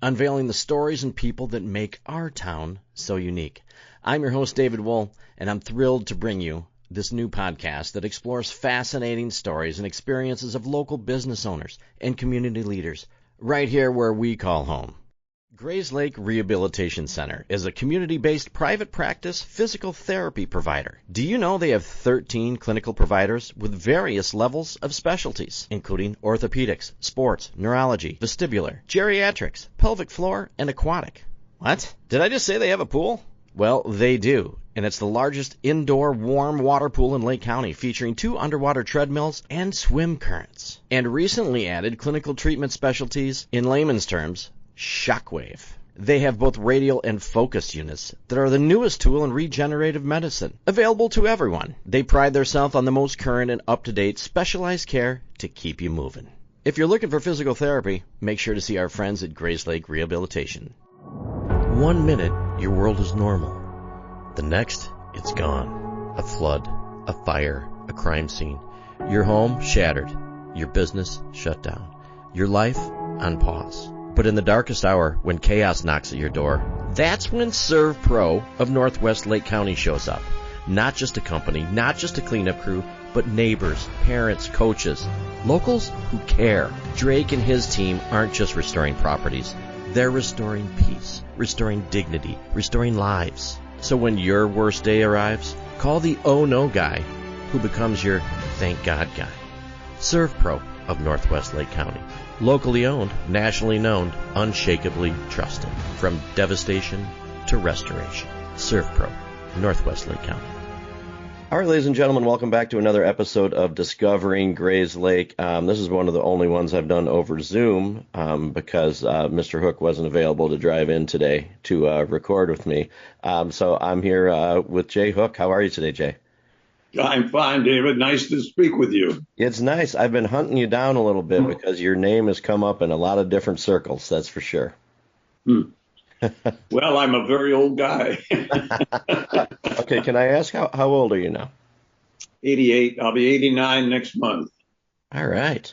unveiling the stories and people that make our town so unique. I'm your host, David Wool, and I'm thrilled to bring you this new podcast that explores fascinating stories and experiences of local business owners and community leaders right here where we call home. Grayslake Rehabilitation Center is a community-based private practice physical therapy provider. Do you know they have 13 clinical providers with various levels of specialties, including orthopedics, sports, neurology, vestibular, geriatrics, pelvic floor, and aquatic? What? Did I just say they have a pool? Well, they do, and it's the largest indoor warm water pool in Lake County, featuring 2 underwater treadmills and swim currents. And recently added clinical treatment specialties, in layman's terms, Shockwave. They have both radial and focus units that are the newest tool in regenerative medicine, available to everyone. They pride themselves on the most current and up-to-date specialized care to keep you moving. If you're looking for physical therapy, make sure to see our friends at Grayslake Rehabilitation. 1 minute, your world is normal. The next, it's gone. A flood, a fire, a crime scene. Your home shattered. Your business shut down. Your life on pause. But in the darkest hour, when chaos knocks at your door, that's when Serve Pro of Northwest Lake County shows up. Not just a company, not just a cleanup crew, but neighbors, parents, coaches, locals who care. Drake and his team aren't just restoring properties. They're restoring peace, restoring dignity, restoring lives. So when your worst day arrives, call the oh no guy who becomes your thank God guy. Serve Pro of Northwest Lake County. Locally owned, nationally known, unshakably trusted. From devastation to restoration. Serve Pro, Northwest Lake County. All right, ladies and gentlemen, welcome back to another episode of Discovering Grayslake. This is one of the only ones I've done over Zoom because Mr. Hook wasn't available to drive in today to record with me. So I'm here with Jay Hook. How are you today, Jay? I'm fine, David. Nice to speak with you. It's nice. I've been hunting you down a little bit because your name has come up in a lot of different circles, that's for sure. Well, I'm a very old guy. Okay, can I ask how old are you now? 88. I'll be 89 next month. All right.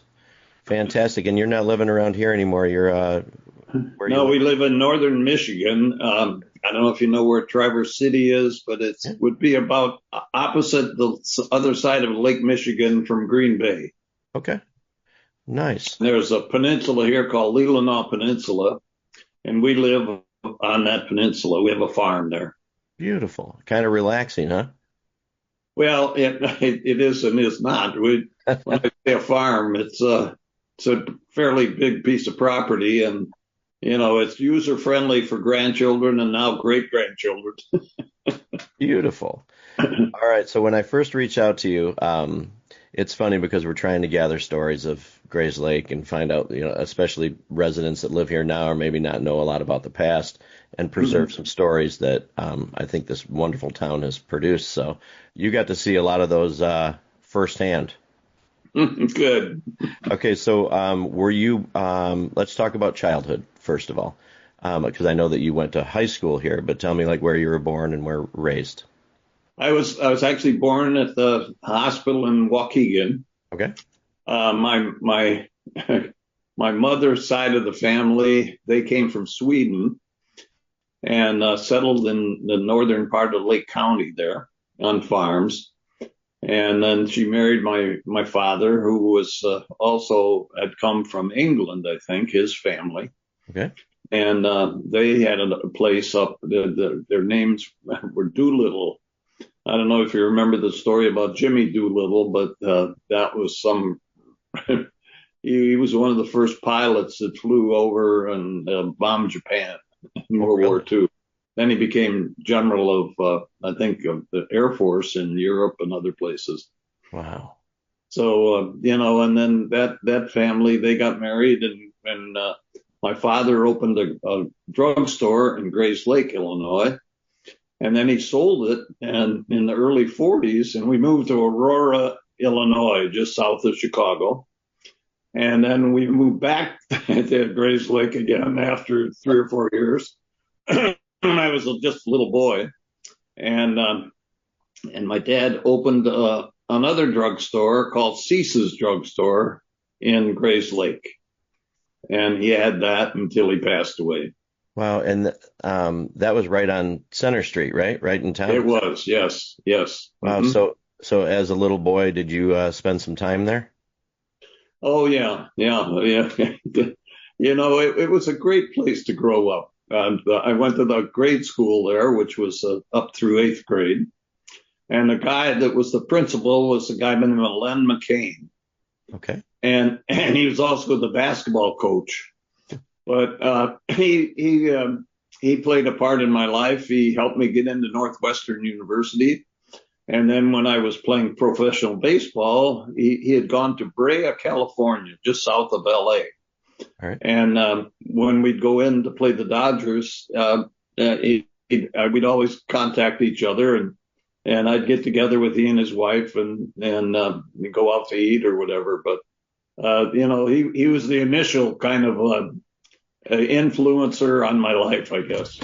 Fantastic. And you're not living around here anymore. You're we live in northern Michigan. I don't know if you know where Traverse City is, but it would be about opposite the other side of Lake Michigan from Green Bay. Okay. Nice. There's a peninsula here called Leelanau Peninsula, and we live on that peninsula. We have a farm there. Beautiful. Kind of relaxing, huh? Well, it is and is not. When I say a farm, it's a fairly big piece of property, and it's user friendly for grandchildren and now great grandchildren. Beautiful. All right. So when I first reached out to you, it's funny because we're trying to gather stories of Grayslake and find out, especially residents that live here now or maybe not know a lot about the past and preserve some stories that I think this wonderful town has produced. So you got to see a lot of those firsthand. Good. Okay. So were you let's talk about childhood, first of all, because I know that you went to high school here, but tell me where you were born and where raised. I was actually born at the hospital in Waukegan. Okay. My mother's side of the family, they came from Sweden and settled in the northern part of Lake County there on farms. And then she married my father, who was also had come from England, I think, his family. Okay. And they had a place up. Their names were Doolittle. I don't know if you remember the story about Jimmy Doolittle, but that was he was one of the first pilots that flew over and bombed Japan in World War II. Then he became general of, I think, of the Air Force in Europe and other places. Wow. So, and then that family, they got married and my father opened a drugstore in Grayslake, Illinois. And then he sold it and in the early 40s, and we moved to Aurora, Illinois, just south of Chicago. And then we moved back to Grayslake again after 3 or 4 years. I was just a little boy. And my dad opened another drugstore called Cease's Drugstore in Grayslake. and he had that until he passed away. Wow. And that was right on Center Street, right? Right in It town. was, yes, yes. Wow. So as a little boy, did you spend some time there? Oh yeah, yeah, yeah. It was a great place to grow up. I went to the grade school there, which was up through eighth grade. And the guy that was the principal was a guy by the name of Len McCain. Okay. And he was also the basketball coach. But he played a part in my life. He helped me get into Northwestern University. And then when I was playing professional baseball, he had gone to Brea, California, just south of LA. All right. And when we'd go in to play the Dodgers, we'd always contact each other, and I'd get together with he and his wife and go out to eat or whatever. But he was the initial kind of influencer on my life, I guess.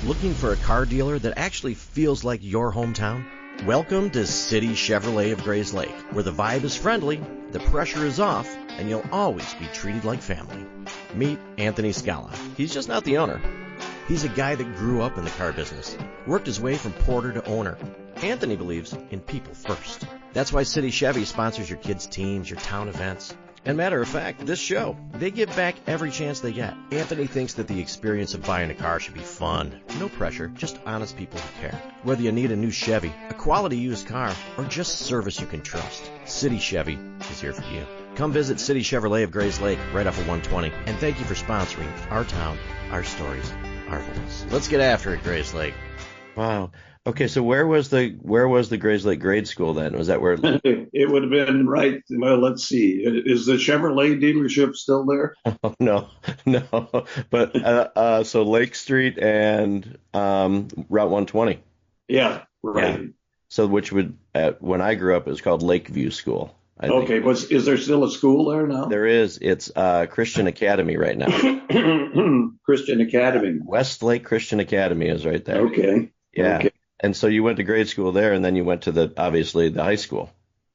Looking for a car dealer that actually feels like your hometown? Welcome to City Chevrolet of Grayslake, where the vibe is friendly, the pressure is off, and you'll always be treated like family. Meet Anthony Scala. He's just not the owner. He's a guy that grew up in the car business, worked his way from porter to owner. Anthony believes in people first. That's why City Chevy sponsors your kids' teams, your town events. And matter of fact, this show, they give back every chance they get. Anthony thinks that the experience of buying a car should be fun. No pressure, just honest people who care. Whether you need a new Chevy, a quality used car, or just service you can trust, City Chevy is here for you. Come visit City Chevrolet of Grayslake right off of 120. And thank you for sponsoring our town, our stories, our voice. Let's get after it, Grayslake. Wow. Okay, so where was the Grayslake grade school then? Was that where it would have been right? Well, let's see. Is the Chevrolet dealership still there? Oh, no. But so Lake Street and Route 120. Yeah, right. Yeah. So which would when I grew up it was called Lakeview School. I think. Okay, but is there still a school there now? There is. It's Christian Academy right now. Christian Academy. Westlake Christian Academy is right there. Okay. Yeah. Okay. And so you went to grade school there, and then you went to obviously the high school.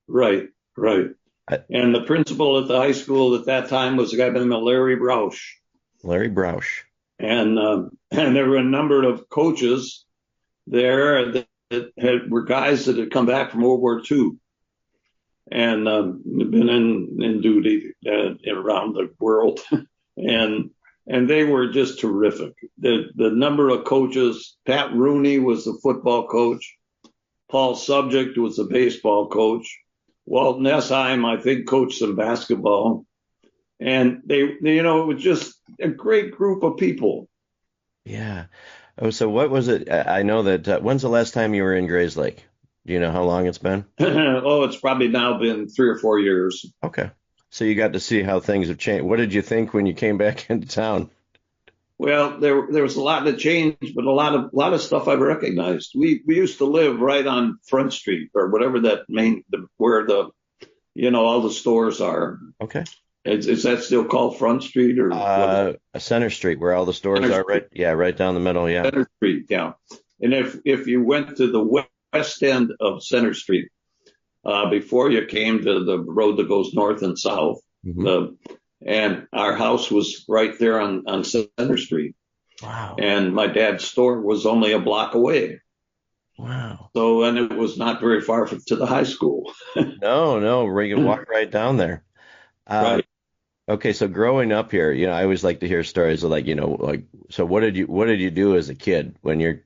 Right. And the principal at the high school at that time was a guy by the name of Larry Broush. Larry Broush. And there were a number of coaches there that were guys that had come back from World War II and been in duty around the world. And they were just terrific. The number of coaches, Pat Rooney was the football coach. Paul Subject was the baseball coach. Walt Nessheim, I think, coached some basketball. And it was just a great group of people. Yeah. Oh, so what was it? I know that. When's the last time you were in Grayslake? Do you know how long it's been? It's probably now been 3 or 4 years. Okay. So you got to see how things have changed. What did you think when you came back into town? Well, there was a lot that changed, but a lot of stuff I recognized. We used to live right on Front Street or whatever that where all the stores are. Okay. Is that still called Front Street or Center Street where all the stores Center are? Street. Right. Yeah, right down the middle. Yeah. Center Street, yeah. And if you went to the west end of Center Street, before you came to the road that goes north and south, and our house was right there on Center Street. Wow. And my dad's store was only a block away. Wow. So, and it was not very far to the high school. No, we can walk right down there. Right. Okay, so growing up here, I always like to hear stories of so what did you do as a kid when you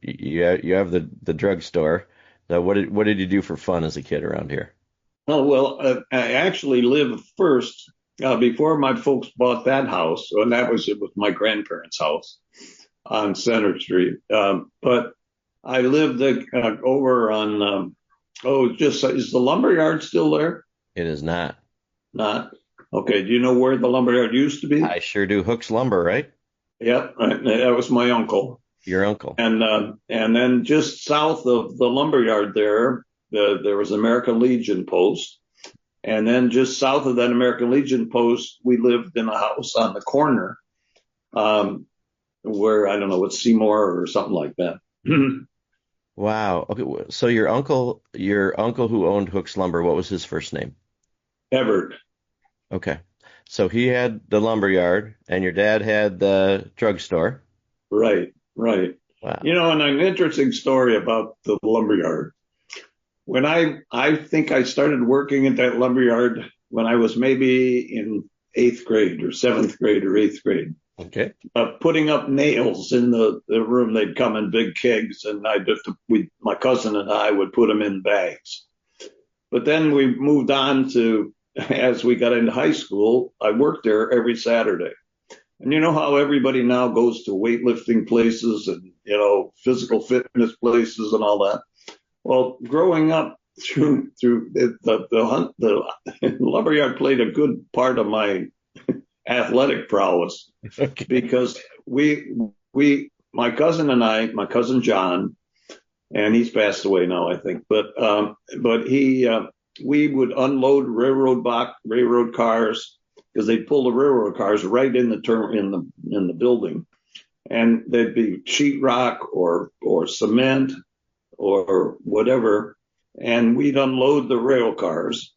have the drugstore? So what did you do for fun as a kid around here? Oh, well, I actually lived first before my folks bought that house, and it was my grandparents' house on Center Street. But I lived over on is the lumberyard still there? It is not. Not. Okay. Do you know where the lumberyard used to be? I sure do. Hook's Lumber, right? Yep. That was my uncle. Your uncle. And then just south of the lumberyard there was American Legion post. And then just south of that American Legion post, we lived in a house on the corner, where, I don't know, it's Seymour or something like that. Wow. Okay. So your uncle who owned Hook's Lumber, what was his first name? Everett. Okay. So he had the lumber yard, and your dad had the drugstore. Right, right. Wow. And an interesting story about the lumberyard. When I think I started working at that lumberyard when I was maybe in eighth grade or seventh grade or eighth grade, Okay. putting up nails in the room. They'd come in big kegs, and my cousin and I would put them in bags. But then we moved on to, as we got into high school, I worked there every Saturday. And you know how everybody now goes to weightlifting places and, physical fitness places and all that. Well, growing up through the lumberyard played a good part of my athletic prowess Okay. because my cousin and I, my cousin John, and he's passed away now, I think, we would unload railroad cars because they'd pull the railroad cars right in the building, and there'd be sheetrock or cement or whatever, and we'd unload the rail cars,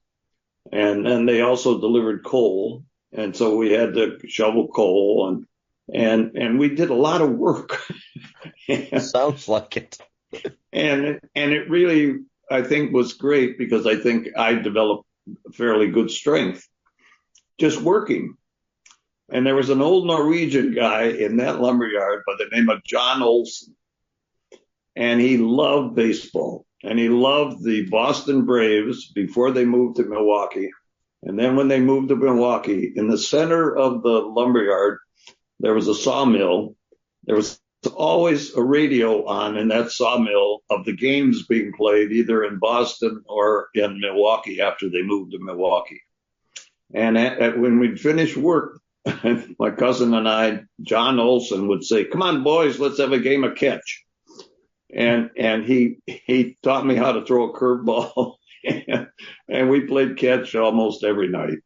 and then they also delivered coal, and so we had to shovel coal, and we did a lot of work. Sounds like it. And it really, I think, was great because I think I developed fairly good strength just working. And there was an old Norwegian guy in that lumberyard by the name of John Olson, and he loved baseball, and he loved the Boston Braves before they moved to Milwaukee. And then when they moved to Milwaukee, in the center of the lumberyard, there was a sawmill. There was always a radio on in that sawmill of the games being played either in Boston or in Milwaukee after they moved to Milwaukee. And when we'd finish work, my cousin and I, John Olson, would say, "Come on, boys, let's have a game of catch." And he taught me how to throw a curveball, and we played catch almost every night.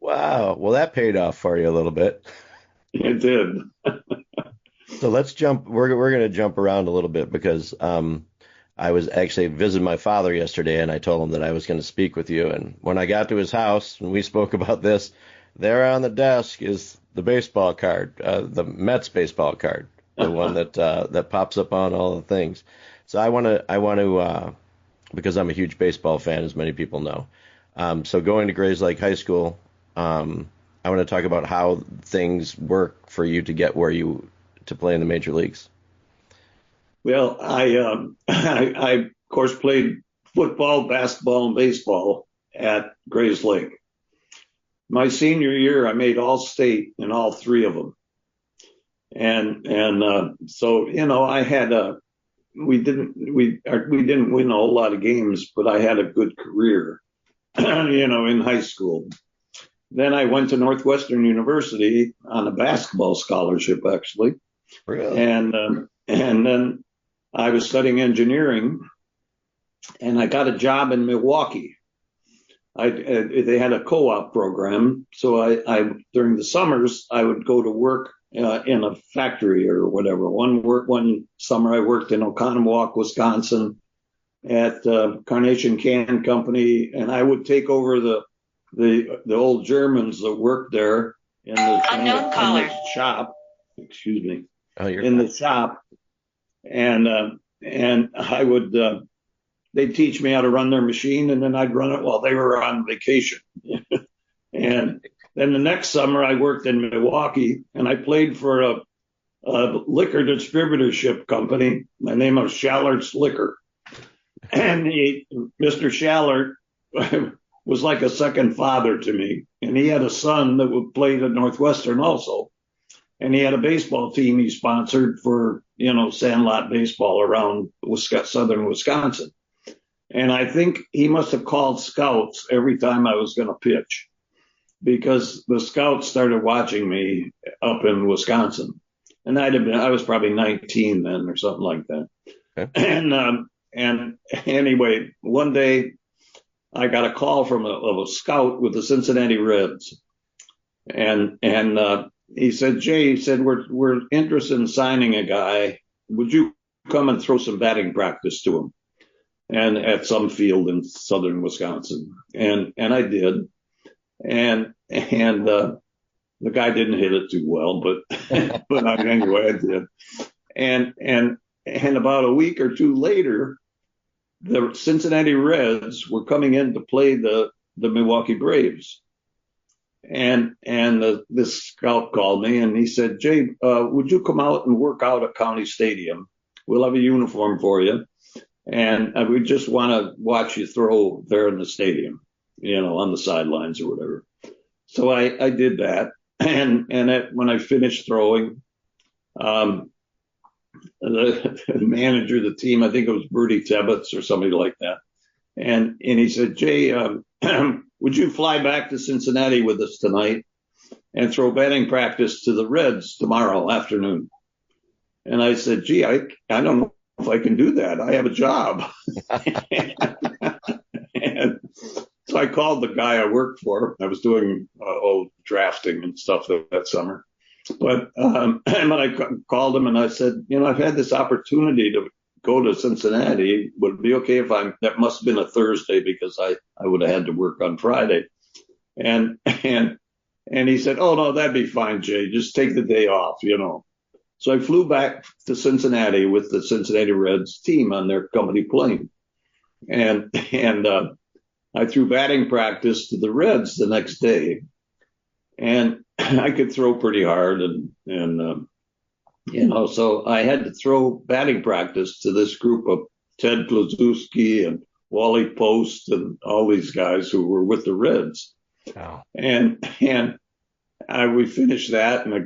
Wow. Well, that paid off for you a little bit. It did. So let's jump. We're going to jump around a little bit because I was actually visiting my father yesterday, and I told him that I was going to speak with you. And when I got to his house and we spoke about this, there on the desk is the baseball card, the Mets baseball card, the one that pops up on all the things. So I want to because I'm a huge baseball fan, as many people know. So going to Grayslake High School, I want to talk about how things work for you to get to play in the major leagues. Well, I of course played football, basketball, and baseball at Grayslake. My senior year, I made all-state in all three of them, and so I had we didn't win a whole lot of games, but I had a good career, in high school. Then I went to Northwestern University on a basketball scholarship, actually. Really? And then I was studying engineering, and I got a job in Milwaukee. They had a co-op program, so I during the summers I would go to work in a factory or whatever. One summer I worked in Oconomowoc, Wisconsin, at Carnation Can Company, and I would take over the old Germans that worked there in the shop. Excuse me. Oh, you're in the shop, and I would they'd teach me how to run their machine, and then I'd run it while they were on vacation. And then the next summer I worked in Milwaukee, and I played for a liquor distributorship company. My name was Schallert's Liquor, and Mr. Schallert was like a second father to me, and he had a son that would play at Northwestern also. And he had a baseball team he sponsored for, sandlot baseball around southern Wisconsin. And I think he must have called scouts every time I was going to pitch because the scouts started watching me up in Wisconsin. And I was probably 19 then or something like that. Okay. And anyway, one day I got a call from a scout with the Cincinnati Reds. And he said, "Jay," he said, we're interested in signing a guy. Would you come and throw some batting practice to him? And at some field in southern Wisconsin. And I did. And and the guy didn't hit it too well, but anyway, I did. And about a week or two later, the Cincinnati Reds were coming in to play the Milwaukee Braves. And this scout called me and he said, Jay, would you come out and work out at County Stadium? We'll have a uniform for you. And we just want to watch you throw there in the stadium, on the sidelines or whatever. So I did that. And when I finished throwing, the manager of the team, I think it was Bertie Tebbets or somebody like that. And he said, Jay, would you fly back to Cincinnati with us tonight and throw batting practice to the Reds tomorrow afternoon? And I said, gee, I don't know if I can do that. I have a job. And so I called the guy I worked for. I was doing drafting and stuff that summer. But when I called him and I said, I've had this opportunity to go to Cincinnati. Would it be okay if that must have been a Thursday because I would have had to work on Friday. And he said, oh, no, that'd be fine, Jay. Just take the day off, So I flew back to Cincinnati with the Cincinnati Reds team on their company plane. And I threw batting practice to the Reds the next day. And I could throw pretty hard so I had to throw batting practice to this group of Ted Kluszewski and Wally Post and all these guys who were with the Reds. Wow. And we finished that, and I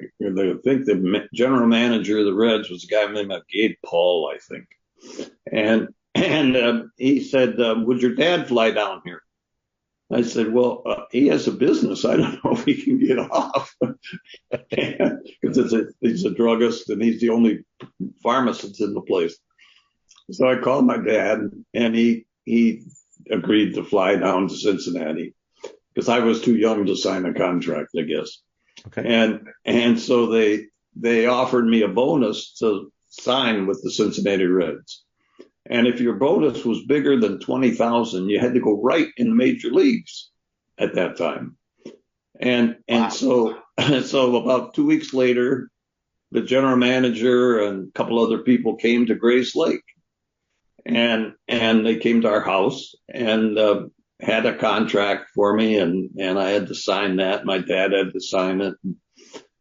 think the general manager of the Reds was a guy named Gabe Paul, I think. And he said, would your dad fly down here? I said, well, he has a business. I don't know if he can get off because he's a druggist and he's the only pharmacist in the place. So I called my dad and he agreed to fly down to Cincinnati because I was too young to sign a contract, I guess. Okay. And so they offered me a bonus to sign with the Cincinnati Reds. And if your bonus was bigger than 20,000, you had to go right in the major leagues at that time. And so about 2 weeks later, the general manager and a couple other people came to Grayslake, and they came to our house and had a contract for me, and I had to sign that. My dad had to sign it,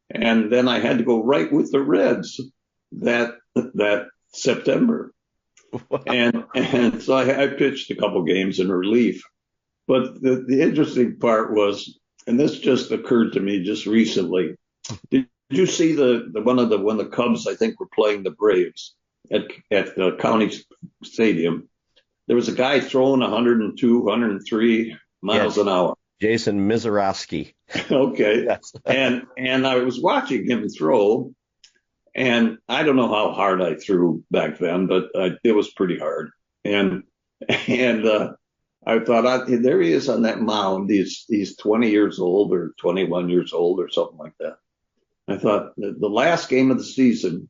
and then I had to go right with the Reds that September. Wow. And so I pitched a couple games in relief. But the interesting part was, and this just occurred to me just recently, did you see when the Cubs, I think, were playing the Braves at the county stadium? There was a guy throwing 102, 103 miles an hour. Jason Mizorowski. Okay. Yes. and I was watching him throw. And I don't know how hard I threw back then, but it was pretty hard. And I thought, there he is on that mound. He's 20 years old or 21 years old or something like that. I thought the last game of the season,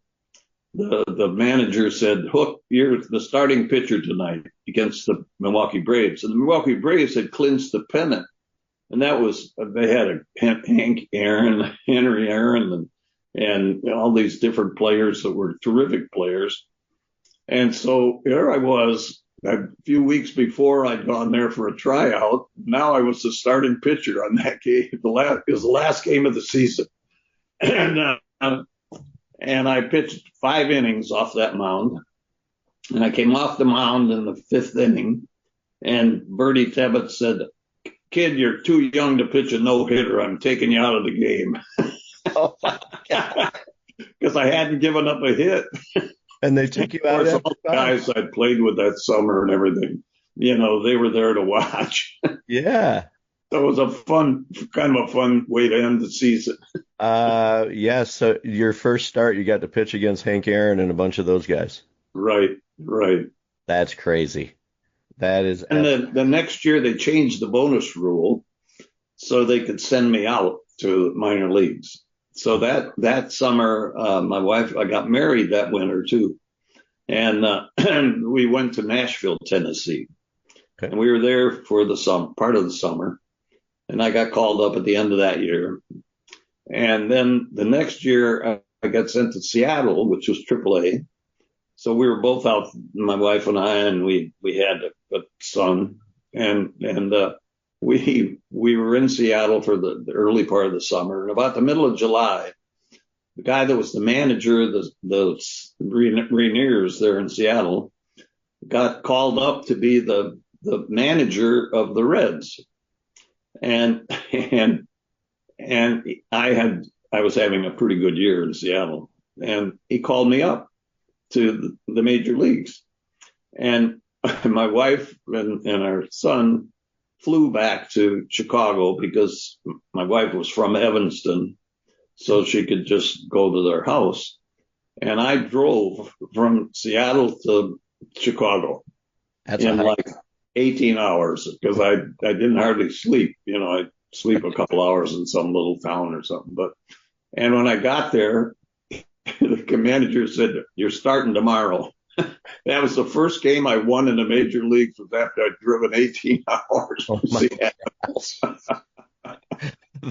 the manager said, Hook, you're the starting pitcher tonight against the Milwaukee Braves. And the Milwaukee Braves had clinched the pennant. And that was, they had Hank Aaron, Henry Aaron, and all these different players that were terrific players. And so here I was a few weeks before I'd gone there for a tryout. Now I was the starting pitcher on that game. It was the last game of the season. And I pitched 5 innings off that mound. And I came off the mound in the 5th inning. And Bertie Tebbets said, kid, you're too young to pitch a no-hitter. I'm taking you out of the game. Oh my God. Because I hadn't given up a hit. And they took you out. Of all the guys I'd played with that summer and everything, they were there to watch. Yeah. So it was kind of a fun way to end the season. Yeah. So your first start, you got to pitch against Hank Aaron and a bunch of those guys. Right. That's crazy. That is. And the next year they changed the bonus rule so they could send me out to minor leagues. So that summer, my wife, I got married that winter too. And we went to Nashville, Tennessee. Okay. And we were there for part of the summer. and I got called up at the end of that year. And then the next year, I got sent to Seattle, which was AAA. So we were both out, my wife and I, and we had a son, and we were in Seattle for the early part of the summer. And about the middle of July, the guy that was the manager of the Rainiers there in Seattle got called up to be the manager of the Reds. And I was having a pretty good year in Seattle, and he called me up to the major leagues. And my wife and our son flew back to Chicago because my wife was from Evanston, so she could just go to their house. And I drove from Seattle to Chicago in like 18 hours because I didn't hardly sleep. I'd sleep a couple hours in some little town or something. And when I got there, the manager said, "You're starting tomorrow." That was the first game I won in the major leagues was after I'd driven 18 hours from Seattle.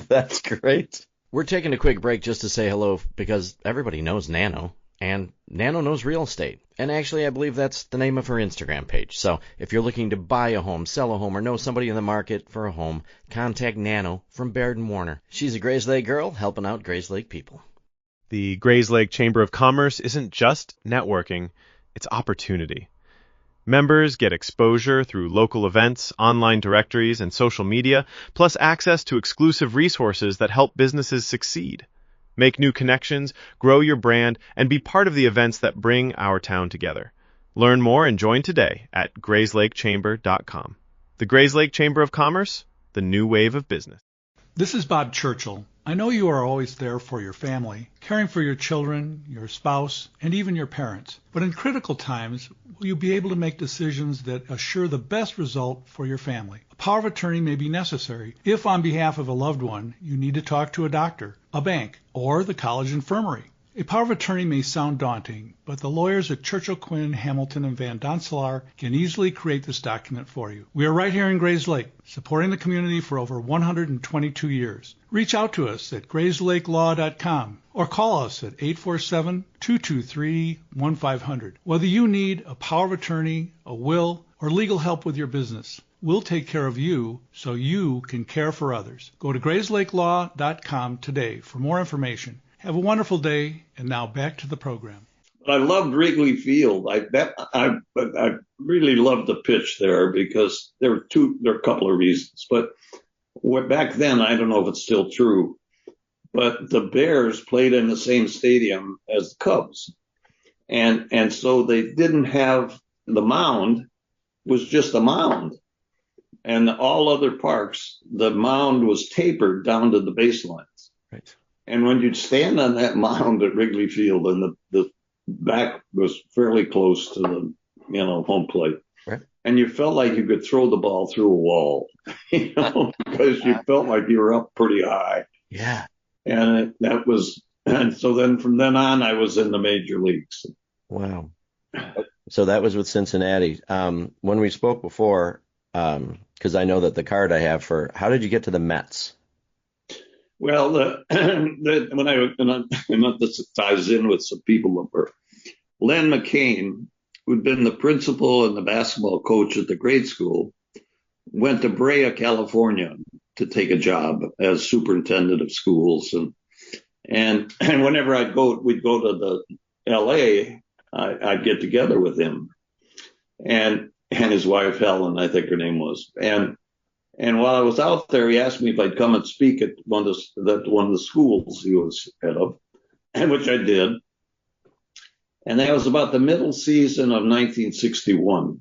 That's great. We're taking a quick break just to say hello because everybody knows Nano, and Nano knows real estate. And actually, I believe that's the name of her Instagram page. So if you're looking to buy a home, sell a home, or know somebody in the market for a home, contact Nano from Baird & Warner. She's a Grayslake girl helping out Grayslake people. The Grayslake Chamber of Commerce isn't just networking, it's opportunity. Members get exposure through local events, online directories, and social media, plus access to exclusive resources that help businesses succeed. Make new connections, grow your brand, and be part of the events that bring our town together. Learn more and join today at grayslakechamber.com. The Grayslake Chamber of Commerce, the new wave of business. This is Bob Churchill. I know you are always there for your family, caring for your children, your spouse, and even your parents. But in critical times, will you be able to make decisions that assure the best result for your family? A power of attorney may be necessary if on behalf of a loved one you need to talk to a doctor, a bank, or the college infirmary. A power of attorney may sound daunting, but the lawyers at Churchill, Quinn, Hamilton, and Van Doncelar can easily create this document for you. We are right here in Grayslake, supporting the community for over 122 years. Reach out to us at grayslakelaw.com or call us at 847-223-1500. Whether you need a power of attorney, a will, or legal help with your business, we'll take care of you so you can care for others. Go to grayslakelaw.com today for more information. Have a wonderful day, and now back to the program. I loved Wrigley Field. I really loved the pitch there because there are a couple of reasons. But back then, I don't know if it's still true, but the Bears played in the same stadium as the Cubs, and so they didn't have the mound was just a mound, and all other parks the mound was tapered down to the baselines. Right. And when you'd stand on that mound at Wrigley Field and the back was fairly close to the, home plate, right, and you felt like you could throw the ball through a wall, because you felt like you were up pretty high. Yeah. And and so then from then on, I was in the major leagues. Wow. So that was with Cincinnati. When we spoke before, because I know that the card I have for, how did you get to the Mets? Well, this ties in with some people that were Len McCain, who'd been the principal and the basketball coach at the grade school, went to Brea, California to take a job as superintendent of schools. And whenever we'd go to the LA, I'd get together with him and his wife, Helen, I think her name was. And while I was out there, he asked me if I'd come and speak at one of the schools he was head of, which I did. And that was about the middle season of 1961.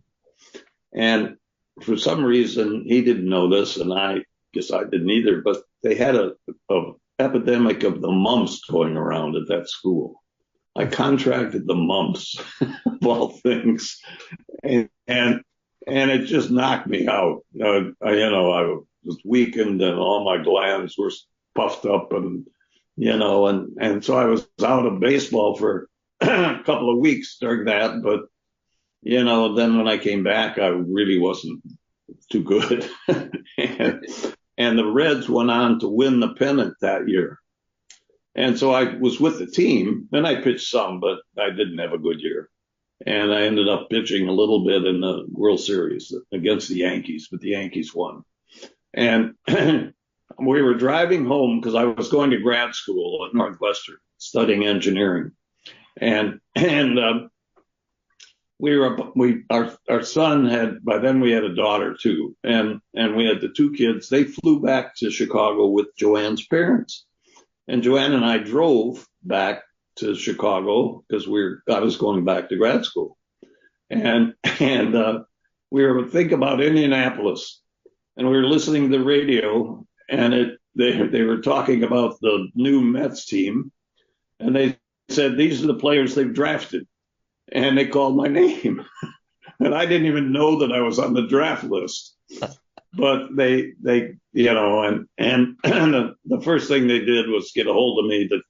And for some reason, he didn't know this, and I guess I didn't either, but they had a epidemic of the mumps going around at that school. I contracted the mumps, of all things. And it just knocked me out. I was weakened and all my glands were puffed up and so I was out of baseball for a couple of weeks during that. But, then when I came back, I really wasn't too good. and the Reds went on to win the pennant that year. And so I was with the team, and I pitched some, but I didn't have a good year. And I ended up pitching a little bit in the World Series against the Yankees, but the Yankees won. And we were driving home because I was going to grad school at Northwestern studying engineering. And our son had, by then we had a daughter too. And we had the two kids. They flew back to Chicago with Joanne's parents. And Joanne and I drove back to Chicago because I was going back to grad school. And we were thinking about Indianapolis, and we were listening to the radio, and they were talking about the new Mets team, and they said, these are the players they've drafted. And they called my name. And I didn't even know that I was on the draft list. But they and the first thing they did was get a hold of me to,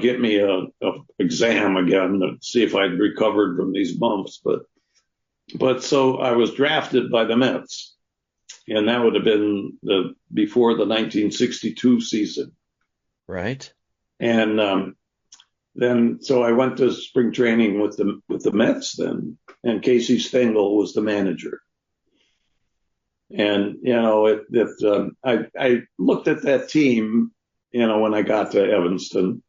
get me a exam again to see if I'd recovered from these bumps. But so I was drafted by the Mets, and that would have been before the 1962 season. Right. And then so I went to spring training with the Mets then, and Casey Stengel was the manager. And I looked at that team, when I got to Evanston,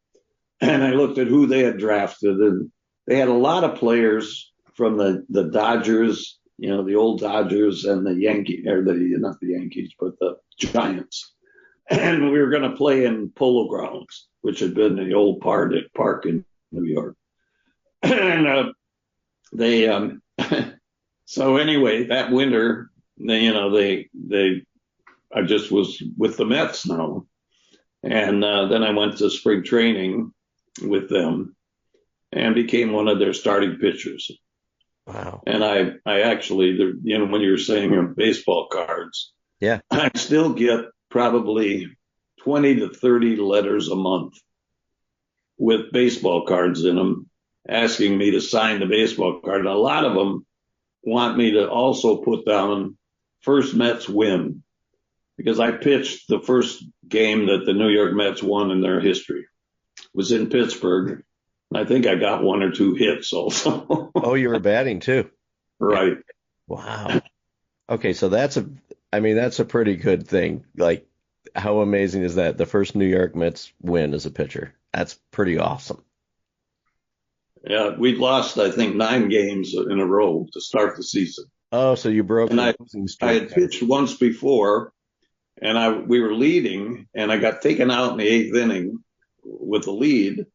and I looked at who they had drafted, and they had a lot of players from the Dodgers, the old Dodgers, and the Yankees, or not the Yankees, but the Giants. And we were going to play in Polo Grounds, which had been the old park in New York. And so anyway, that winter, I just was with the Mets now. And then I went to spring training with them and became one of their starting pitchers. Wow. And I actually, when you were saying baseball cards, yeah, I still get probably 20 to 30 letters a month with baseball cards in them asking me to sign the baseball card. And a lot of them want me to also put down first Mets win, because I pitched the first game that the New York Mets won in their history. It was in Pittsburgh. I think I got one or two hits also. Oh, you were batting too. Right. Wow. Okay, so that's a pretty good thing. Like, how amazing is that? The first New York Mets win as a pitcher. That's pretty awesome. Yeah, we'd lost, I think, 9 games in a row to start the season. Oh, so you broke the losing streak. I had pitched once before, and we were leading, and I got taken out in the 8th inning with the lead.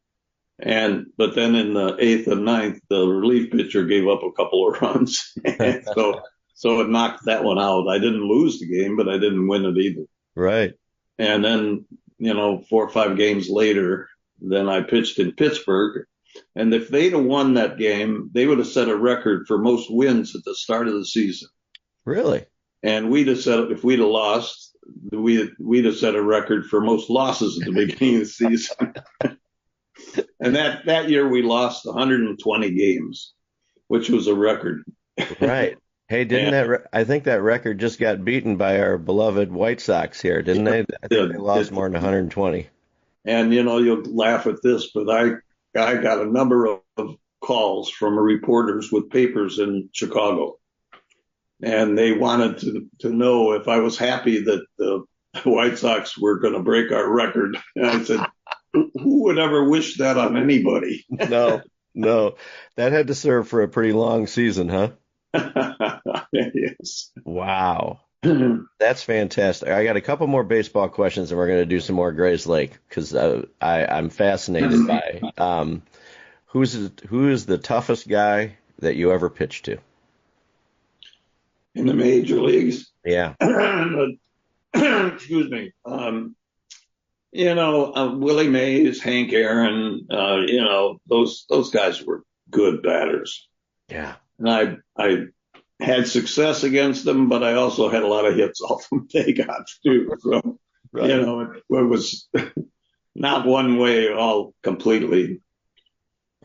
But then in the 8th and 9th, the relief pitcher gave up a couple of runs. So it knocked that one out. I didn't lose the game, but I didn't win it either. Right. And then, 4 or 5 games later, then I pitched in Pittsburgh. And if they'd have won that game, they would have set a record for most wins at the start of the season. Really? And we'd have set, if we'd have lost, we'd have set a record for most losses at the beginning of the season. And that year we lost 120 games, which was a record. Right. Hey, I think that record just got beaten by our beloved White Sox here, didn't they? I think they lost more than 120. And, you'll laugh at this, but I got a number of calls from reporters with papers in Chicago. And they wanted to know if I was happy that the White Sox were going to break our record. And I said, who would ever wish that on anybody? No. That had to serve for a pretty long season, huh? Yes. Wow. That's fantastic. I got a couple more baseball questions, and we're going to do some more Grayslake because I'm fascinated by who is the toughest guy that you ever pitched to in the major leagues. Yeah. Excuse me. Willie Mays, Hank Aaron, those guys were good batters. Yeah. And I had success against them, but I also had a lot of hits off them they got too. So, right. It was not one way all completely.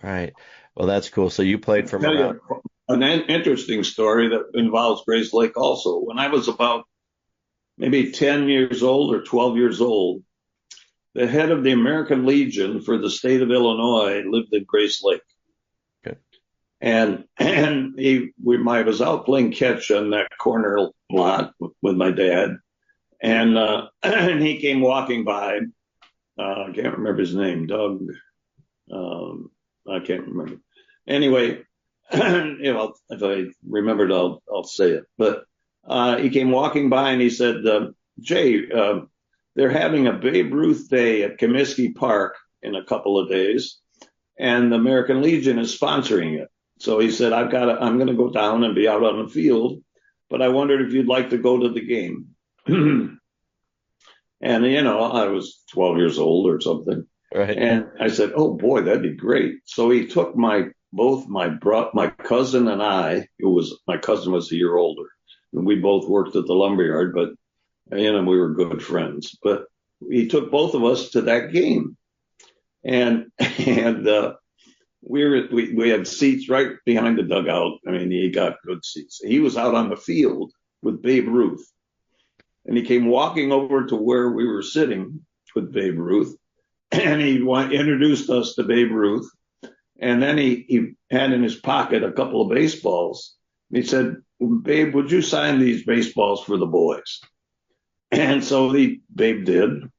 Right. Well, that's cool. So you played from around. An interesting story that involves Grayslake also. When I was about maybe 10 years old or 12 years old. The head of the American Legion for the state of Illinois lived in Grayslake. Okay. And I was out playing catch on that corner lot with my dad. And he came walking by. I can't remember his name, Doug. I can't remember. Anyway, if I remembered, I'll say it. But he came walking by and he said, Jay, they're having a Babe Ruth Day at Comiskey Park in a couple of days, and the American Legion is sponsoring it. So he said, I'm going to go down and be out on the field, but I wondered if you'd like to go to the game. And, I was 12 years old or something. Right. And I said, oh, boy, that'd be great. So he took my cousin and I, my cousin was a year older, and we both worked at the lumberyard, but we were good friends. But he took both of us to that game, and we had seats right behind the dugout. I mean, he got good seats. He was out on the field with Babe Ruth, and he came walking over to where we were sitting with Babe Ruth, and he introduced us to Babe Ruth. And then he had in his pocket a couple of baseballs. He said, Babe, would you sign these baseballs for the boys? And so Babe did.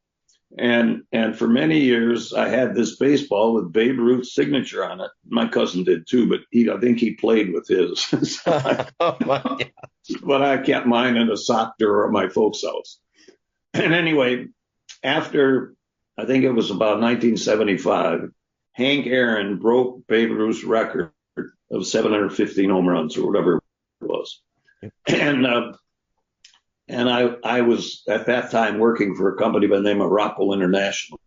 And for many years, I had this baseball with Babe Ruth's signature on it. My cousin did too, but I think he played with his. Oh my God. But I kept mine in a sock drawer at my folks' house. And anyway, after, I think it was about 1975, Hank Aaron broke Babe Ruth's record of 715 home runs or whatever it was. And I was at that time working for a company by the name of Rockwell International.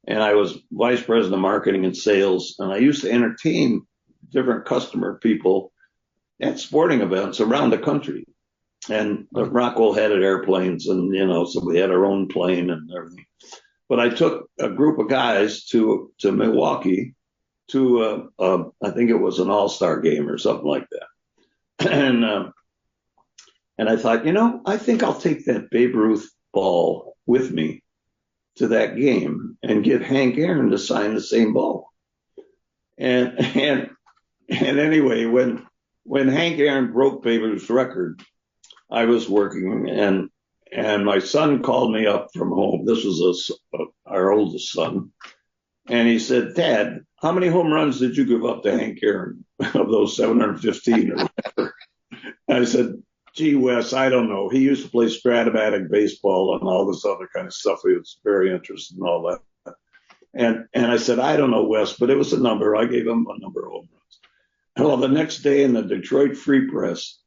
And I was vice president of marketing and sales. And I used to entertain different customer people at sporting events around the country. And Rockwell had airplanes and, so we had our own plane and everything. But I took a group of guys to Milwaukee to, I think it was an all-star game or something like that. And I thought, I think I'll take that Babe Ruth ball with me to that game and get Hank Aaron to sign the same ball. And anyway, when Hank Aaron broke Babe Ruth's record, I was working and my son called me up from home. This was our oldest son. And he said, Dad, how many home runs did you give up to Hank Aaron of those 715 or whatever? I said, gee, Wes, I don't know. He used to play Stratomatic baseball and all this other kind of stuff. He was very interested in all that. And I said, I don't know, Wes, but it was a number. I gave him a number of home runs. Well, the next day in the Detroit Free Press,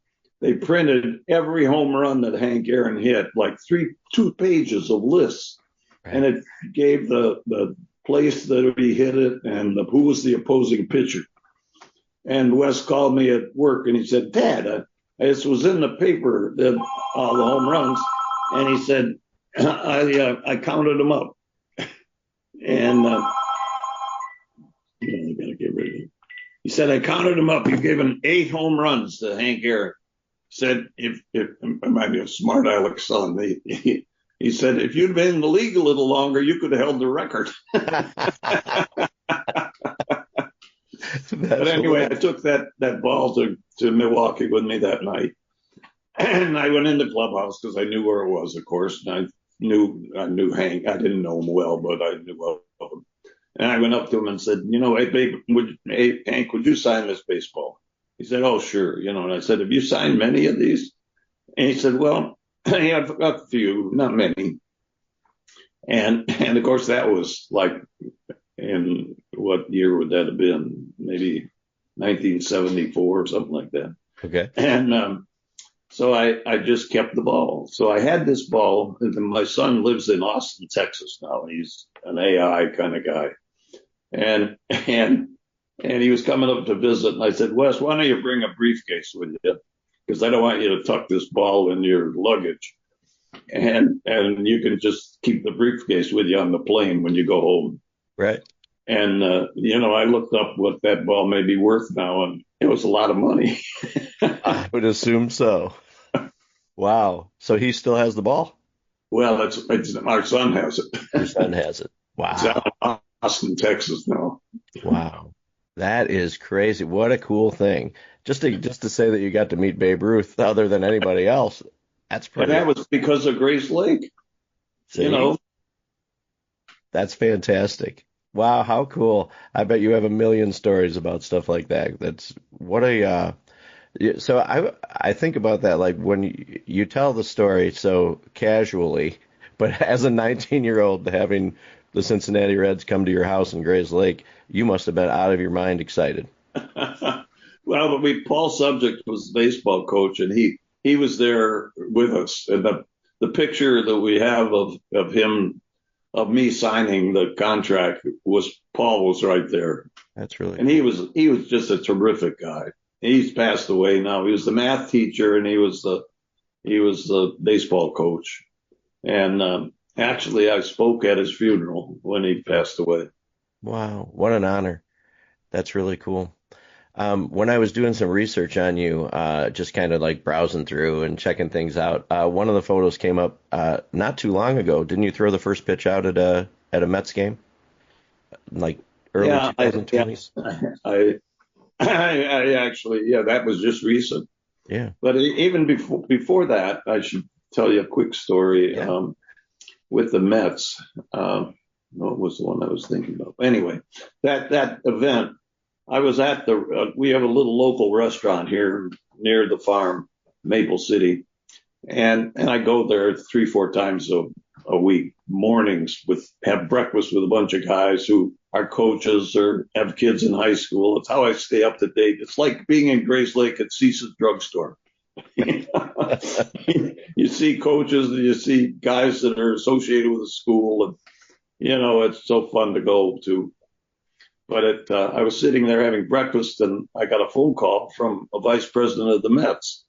they printed every home run that Hank Aaron hit, like 2 pages of lists. Right. And it gave the place that he hit it and who was the opposing pitcher. And Wes called me at work and he said, Dad, this was in the paper, all the home runs. And he said, I counted them up. And I gotta get rid of him. He said, I counted them up. You've given 8 home runs to Hank Aaron. Said, if it might be a smart aleck son. He said, if you'd been in the league a little longer, you could have held the record. But anyway, I took that ball to Milwaukee with me that night. And I went in the clubhouse because I knew where it was, of course. And I knew Hank. I didn't know him well, but I knew of him. And I went up to him and said, hey, babe, Hank, would you sign this baseball? He said, oh, sure. And I said, have you signed many of these? And he said, well, yeah, I've got a few, not many. And of course, that was like, in what year would that have been? Maybe 1974 or something like that. Okay. And so I just kept the ball. So I had this ball. And my son lives in Austin, Texas now. He's an AI kind of guy. And he was coming up to visit. And I said, Wes, why don't you bring a briefcase with you? Because I don't want you to tuck this ball in your luggage. And you can just keep the briefcase with you on the plane when you go home. Right. And, I looked up what that ball may be worth now, and it was a lot of money. I would assume so. Wow. So he still has the ball? Well, it's our son has it. Your son has it. It's Wow. out in Austin, Texas now. Wow. That is crazy. What a cool thing. Just to say that you got to meet Babe Ruth other than anybody else. That's And pretty. that was because of Grayslake. See? That's fantastic. Wow, how cool. I bet you have a million stories about stuff like that. That's what a so I think about that like when you tell the story so casually, but as a 19-year-old having the Cincinnati Reds come to your house in Grayslake, you must have been out of your mind excited. Well, but Paul Subject was the baseball coach, and he was there with us. And the picture that we have of him, of me signing the contract, was Paul was right there. That's really And cool. he was just a terrific guy. He's passed away now. He was the math teacher, and he was the baseball coach. And actually, I spoke at his funeral when he passed away. Wow, what an honor. That's really cool. When I was doing some research on you, just kind of like browsing through and checking things out, one of the photos came up not too long ago. Didn't you throw the first pitch out at a Mets game, like early Yeah, 2020s? I actually, yeah, that was just recent. Yeah, But even before that, I should tell you a quick story yeah. with the Mets. What was the one I was thinking of? Anyway, that event, I was at we have a little local restaurant here near the farm, Maple City, and I go there 3-4 times a week, mornings, have breakfast with a bunch of guys who are coaches or have kids in high school. It's how I stay up to date. It's like being in Grayslake at Cease's drugstore. You see coaches and you see guys that are associated with the school, and it's so fun to go to. But I was sitting there having breakfast, and I got a phone call from a vice president of the Mets.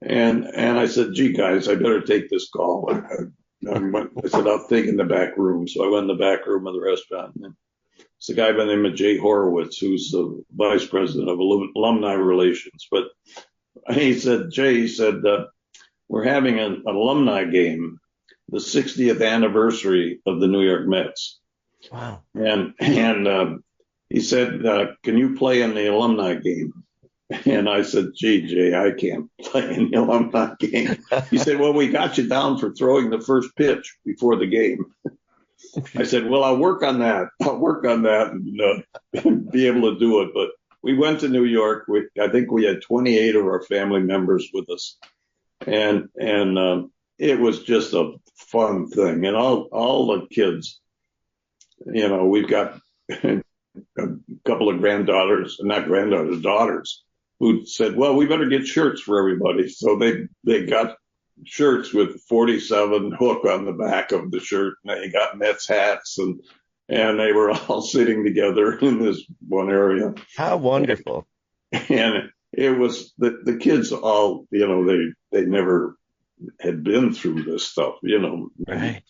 And I said, gee, guys, I better take this call. I said, I'll take in the back room. So I went in the back room of the restaurant. And it's a guy by the name of Jay Horowitz, who's the vice president of alumni relations. But he said, we're having an alumni game, the 60th anniversary of the New York Mets. Wow. And he said, can you play in the alumni game? And I said, gee, Jay, I can't play in the alumni game. He said, well, we got you down for throwing the first pitch before the game. I said, well, I'll work on that and be able to do it. But we went to New York. I think we had 28 of our family members with us. And it was just a fun thing. And all the kids, we've got a couple of daughters, who said, well, we better get shirts for everybody. So they got shirts with 47 hook on the back of the shirt, and they got Mets hats, and they were all sitting together in this one area. How wonderful. And it was the kids all, they never had been through this stuff, Right.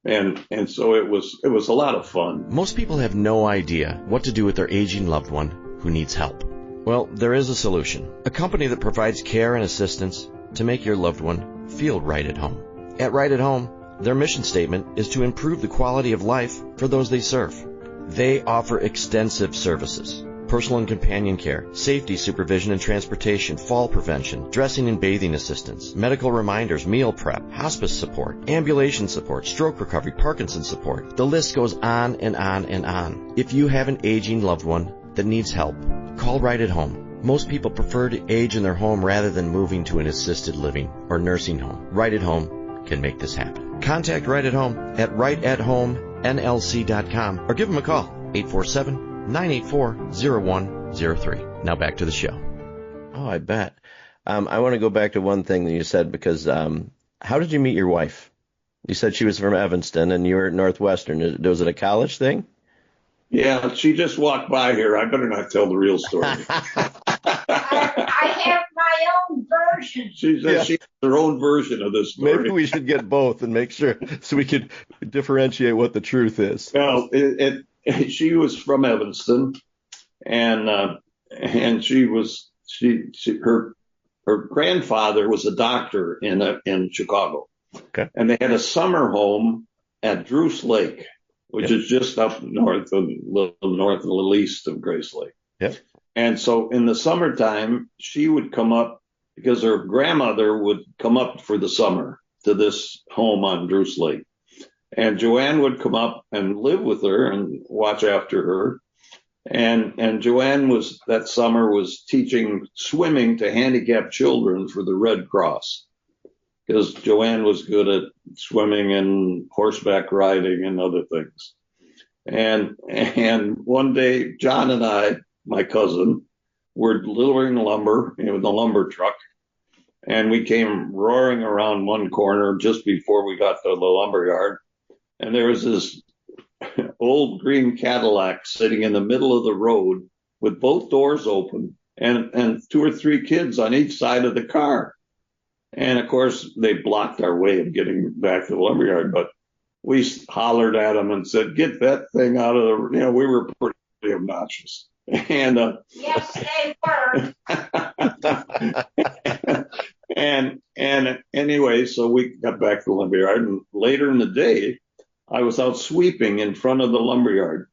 And so it was a lot of fun. Most people have no idea what to do with their aging loved one who needs help. Well, there is a solution. A company that provides care and assistance to make your loved one feel right at home. At Right at Home, their mission statement is to improve the quality of life for those they serve. They offer extensive services: personal and companion care, safety supervision and transportation, fall prevention, dressing and bathing assistance, medical reminders, meal prep, hospice support, ambulation support, stroke recovery, Parkinson's support. The list goes on and on and on. If you have an aging loved one that needs help, call Right at Home. Most people prefer to age in their home rather than moving to an assisted living or nursing home. Right at Home can make this happen. Contact Right at Home at rightathomennlc.com or give them a call, 847-984-0103. Now back to the show. Oh, I bet. I want to go back to one thing that you said because how did you meet your wife? You said she was from Evanston and you were at Northwestern. Was it a college thing? Yeah, she just walked by here. I better not tell the real story. I have my own version. She has her own version of this story. Maybe we should get both and make sure so we could differentiate what the truth is. Well, she was from Evanston, and her her grandfather was a doctor in Chicago. Okay. And they had a summer home at Grayslake, which is just up north, a little east of Grayslake. Yep. And so in the summertime, she would come up because her grandmother would come up for the summer to this home on Grayslake. And Joanne would come up and live with her and watch after her. And Joanne that summer was teaching swimming to handicapped children for the Red Cross, because Joanne was good at swimming and horseback riding and other things. And one day, John and I, my cousin, were delivering lumber in the lumber truck, and we came roaring around one corner just before we got to the lumber yard, and there was this old green Cadillac sitting in the middle of the road with both doors open and 2 or 3 kids on each side of the car. And of course, they blocked our way of getting back to the lumberyard, but we hollered at them and said, "Get that thing out of the," we were pretty obnoxious. And, Yes, they were. and anyway, so we got back to the lumberyard, and later in the day, I was out sweeping in front of the lumberyard,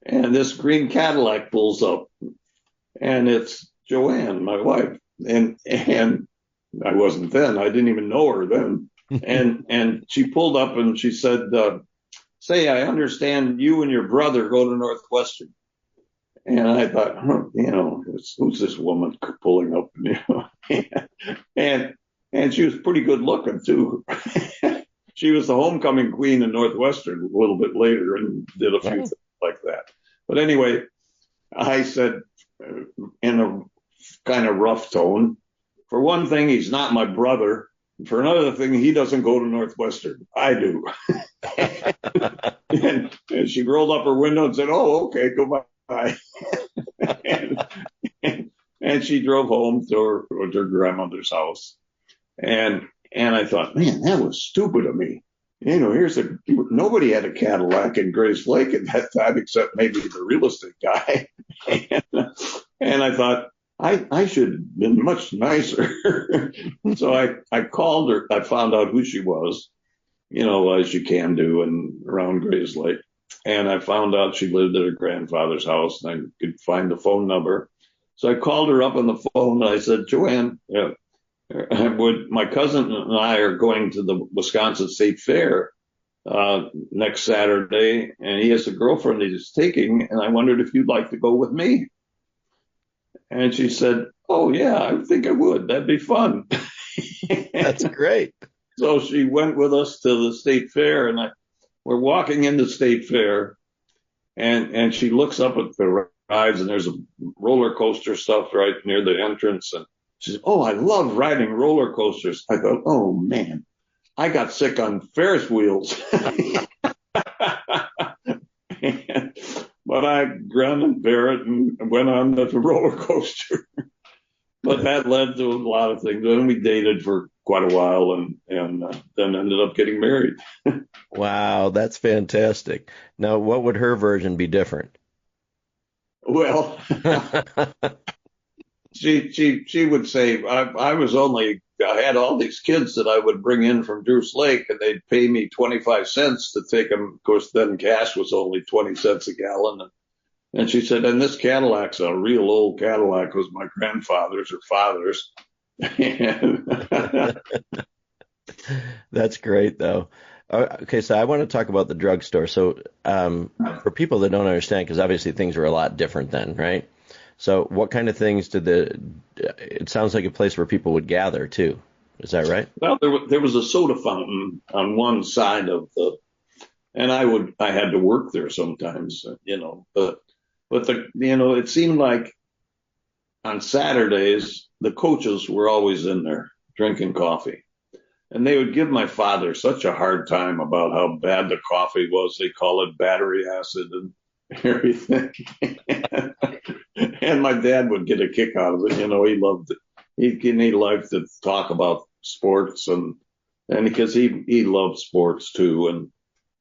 and this green Cadillac pulls up, and it's Joanne, my wife, and I wasn't then. I didn't even know her then. And she pulled up and she said, "Say, I understand you and your brother go to Northwestern." And I thought, who's this woman pulling up? And she was pretty good looking too. She was the homecoming queen in Northwestern a little bit later and did a few things like that. But anyway, I said in a kind of rough tone, "For one thing, he's not my brother. For another thing, he doesn't go to Northwestern. I do." and she rolled up her window and said, "Oh, okay, goodbye." and she drove home to her grandmother's house. And I thought, man, that was stupid of me. Nobody had a Cadillac in Grayslake at that time except maybe the real estate guy. and I thought, I should have been much nicer. So I called her. I found out who she was, as you can do around Grayslake. And I found out she lived at her grandfather's house, and I could find the phone number. So I called her up on the phone, and I said, "Joanne, my cousin and I are going to the Wisconsin State Fair next Saturday, and he has a girlfriend he's taking, and I wondered if you'd like to go with me." And she said, "Oh, yeah, I think I would. That'd be fun." That's great. So she went with us to the State Fair, and we're walking in the State Fair, and she looks up at the rides, and there's a roller coaster stuff right near the entrance, and she said, "Oh, I love riding roller coasters." I thought, oh, man, I got sick on Ferris wheels. But I grinned and bear it and went on the roller coaster. But that led to a lot of things. Then we dated for quite a while and then ended up getting married. Wow, that's fantastic. Now, what would her version be different? Well, she would say, I had all these kids that I would bring in from Grayslake, and they'd pay me 25 cents to take them. Of course, then gas was only 20 cents a gallon. And she said, "And this Cadillac's a real old Cadillac. It was my grandfather's or father's." That's great, though. Okay, so I want to talk about the drugstore. So for people that don't understand, because obviously things were a lot different then, right? So what kind of things it sounds like a place where people would gather too. Is that right? Well, there was a soda fountain on one side and I had to work there sometimes, but it seemed like on Saturdays, the coaches were always in there drinking coffee, and they would give my father such a hard time about how bad the coffee was. They call it battery acid and everything. And my dad would get a kick out of it. He loved it. He liked to talk about sports and because he loved sports too. And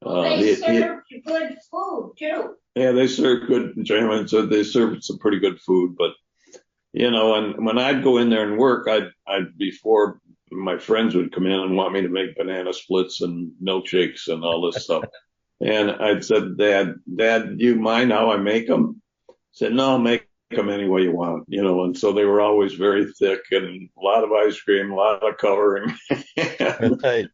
they served good food too. Yeah, they served good enjoyment. So they served some pretty good food. But and when I'd go in there and work, I'd before my friends would come in and want me to make banana splits and milkshakes and all this stuff. And I'd said, Dad, do you mind how I make them? Said, no, make them any way you want, and so they were always very thick and a lot of ice cream, a lot of coloring. Right.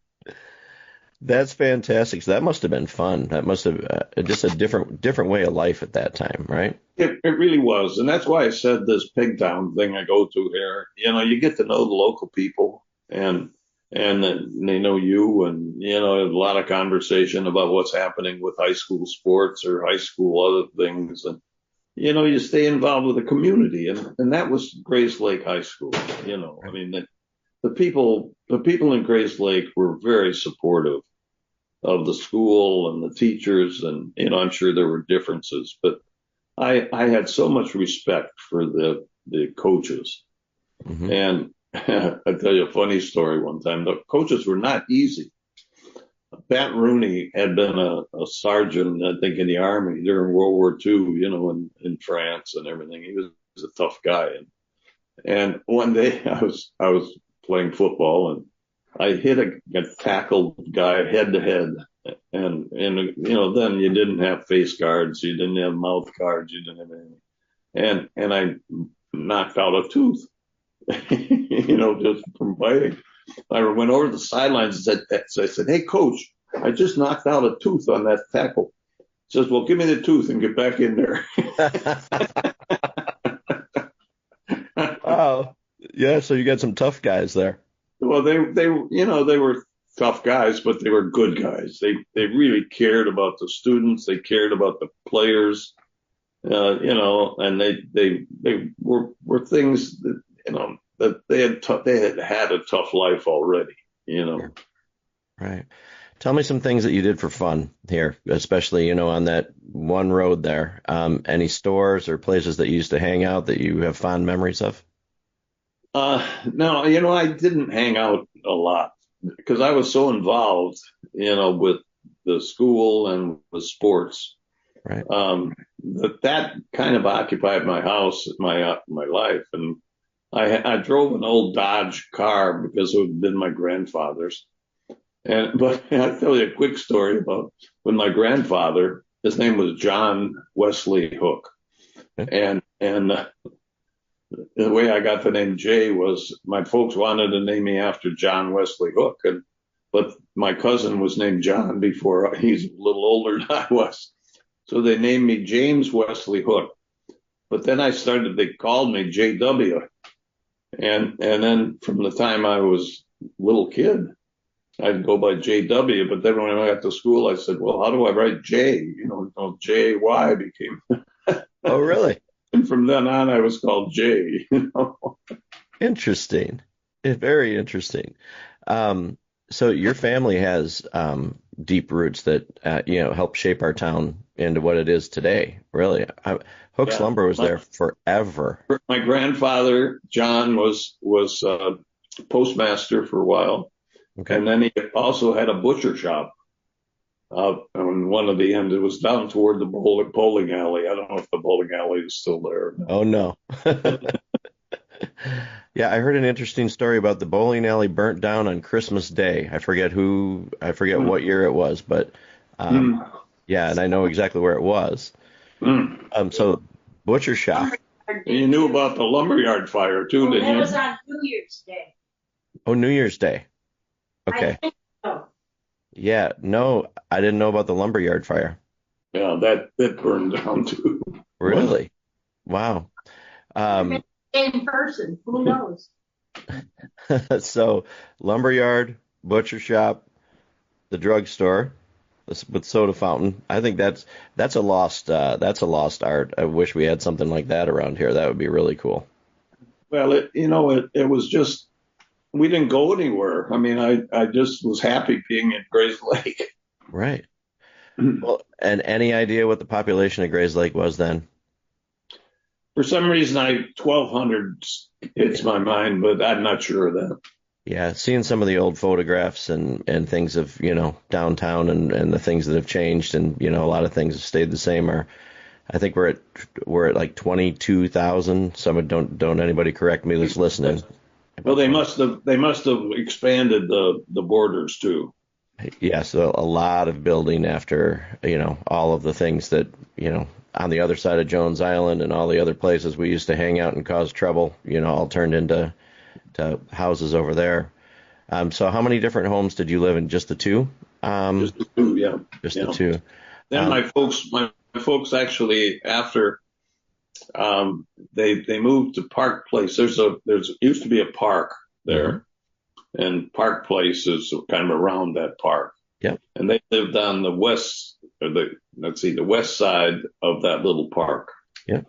That's fantastic. So that must have been fun. That must have just a different way of life at that time, right? It really was. And that's why I said this pig town thing I go to here, you get to know the local people and they know you and, a lot of conversation about what's happening with high school sports or high school other things. And, you stay involved with the community. And that was Grayslake High School. I mean, the people in Grayslake were very supportive of the school and the teachers. And, I'm sure there were differences, but I had so much respect for the coaches. Mm-hmm. And I'll tell you a funny story one time. The coaches were not easy. Pat Rooney had been a sergeant, I think, in the Army during World War II, in France and everything. He was a tough guy. And one day I was playing football and I hit a tackled guy head to head. And then you didn't have face guards, you didn't have mouth guards, you didn't have anything. And I knocked out a tooth, just from biting. I went over to the sidelines and I said, hey, coach, I just knocked out a tooth on that tackle. He says, well, give me the tooth and get back in there. Wow. Yeah, so you got some tough guys there. Well, they were tough guys, but they were good guys. They really cared about the students. They cared about the players, and they were things that, that they had a tough life already, Right. Tell me some things that you did for fun here, especially, on that one road there. Any stores or places that you used to hang out that you have fond memories of? No, I didn't hang out a lot because I was so involved, with the school and with sports. Right. That kind of occupied my house, my life. And I drove an old Dodge car because it had been my grandfather's. But I'll tell you a quick story about when my grandfather, his name was John Wesley Hook. And the way I got the name Jay was my folks wanted to name me after John Wesley Hook. But my cousin was named John before. He's a little older than I was. So they named me James Wesley Hook. But then they called me JW. And then from the time I was a little kid, I'd go by JW, but then when I got to school, I said, well, how do I write J? JY became. Oh, really? And from then on, I was called J. Interesting. Very interesting. So your family has deep roots that, help shape our town into what it is today, really. Hook's Lumber was there forever. My grandfather, John, was postmaster for a while. Okay. And then he also had a butcher shop on one of the ends. It was down toward the bowling alley. I don't know if the bowling alley is still there. Oh, no. Yeah, I heard an interesting story about the bowling alley burnt down on Christmas Day. I forget what year it was, but yeah, and I know exactly where it was. So butcher shop. You knew about the lumberyard fire too, didn't you? That was on New Year's Day. Oh, New Year's Day. Okay. I think so. Yeah, no, I didn't know about the lumberyard fire. Yeah, that burned down too. Really? Wow. Same person. Who knows? So lumberyard, butcher shop, the drugstore with soda fountain. I think that's a lost art. I wish we had something like that around here. That would be really cool. Well, it was just, we didn't go anywhere. I mean, I just was happy being at Grayslake. Right. Well, and any idea what the population of Grayslake was then? For some reason, 1,200 hits my mind, but I'm not sure of that. Yeah, seeing some of the old photographs and things of, downtown and the things that have changed and, a lot of things have stayed the same are I think we're at like 22,000. Someone don't anybody correct me that's listening. Well, they must have expanded the borders too. Yeah, so a lot of building after, all of the things that, on the other side of Jones Island and all the other places we used to hang out and cause trouble, all turned into houses over there. So how many different homes did you live in? Just the two? Just the two, yeah. Just the two. Then my folks actually, after they moved to Park Place. There's used to be a park there, and Park Place is kind of around that park. Yeah. And they lived on the west side of that little park. Yeah.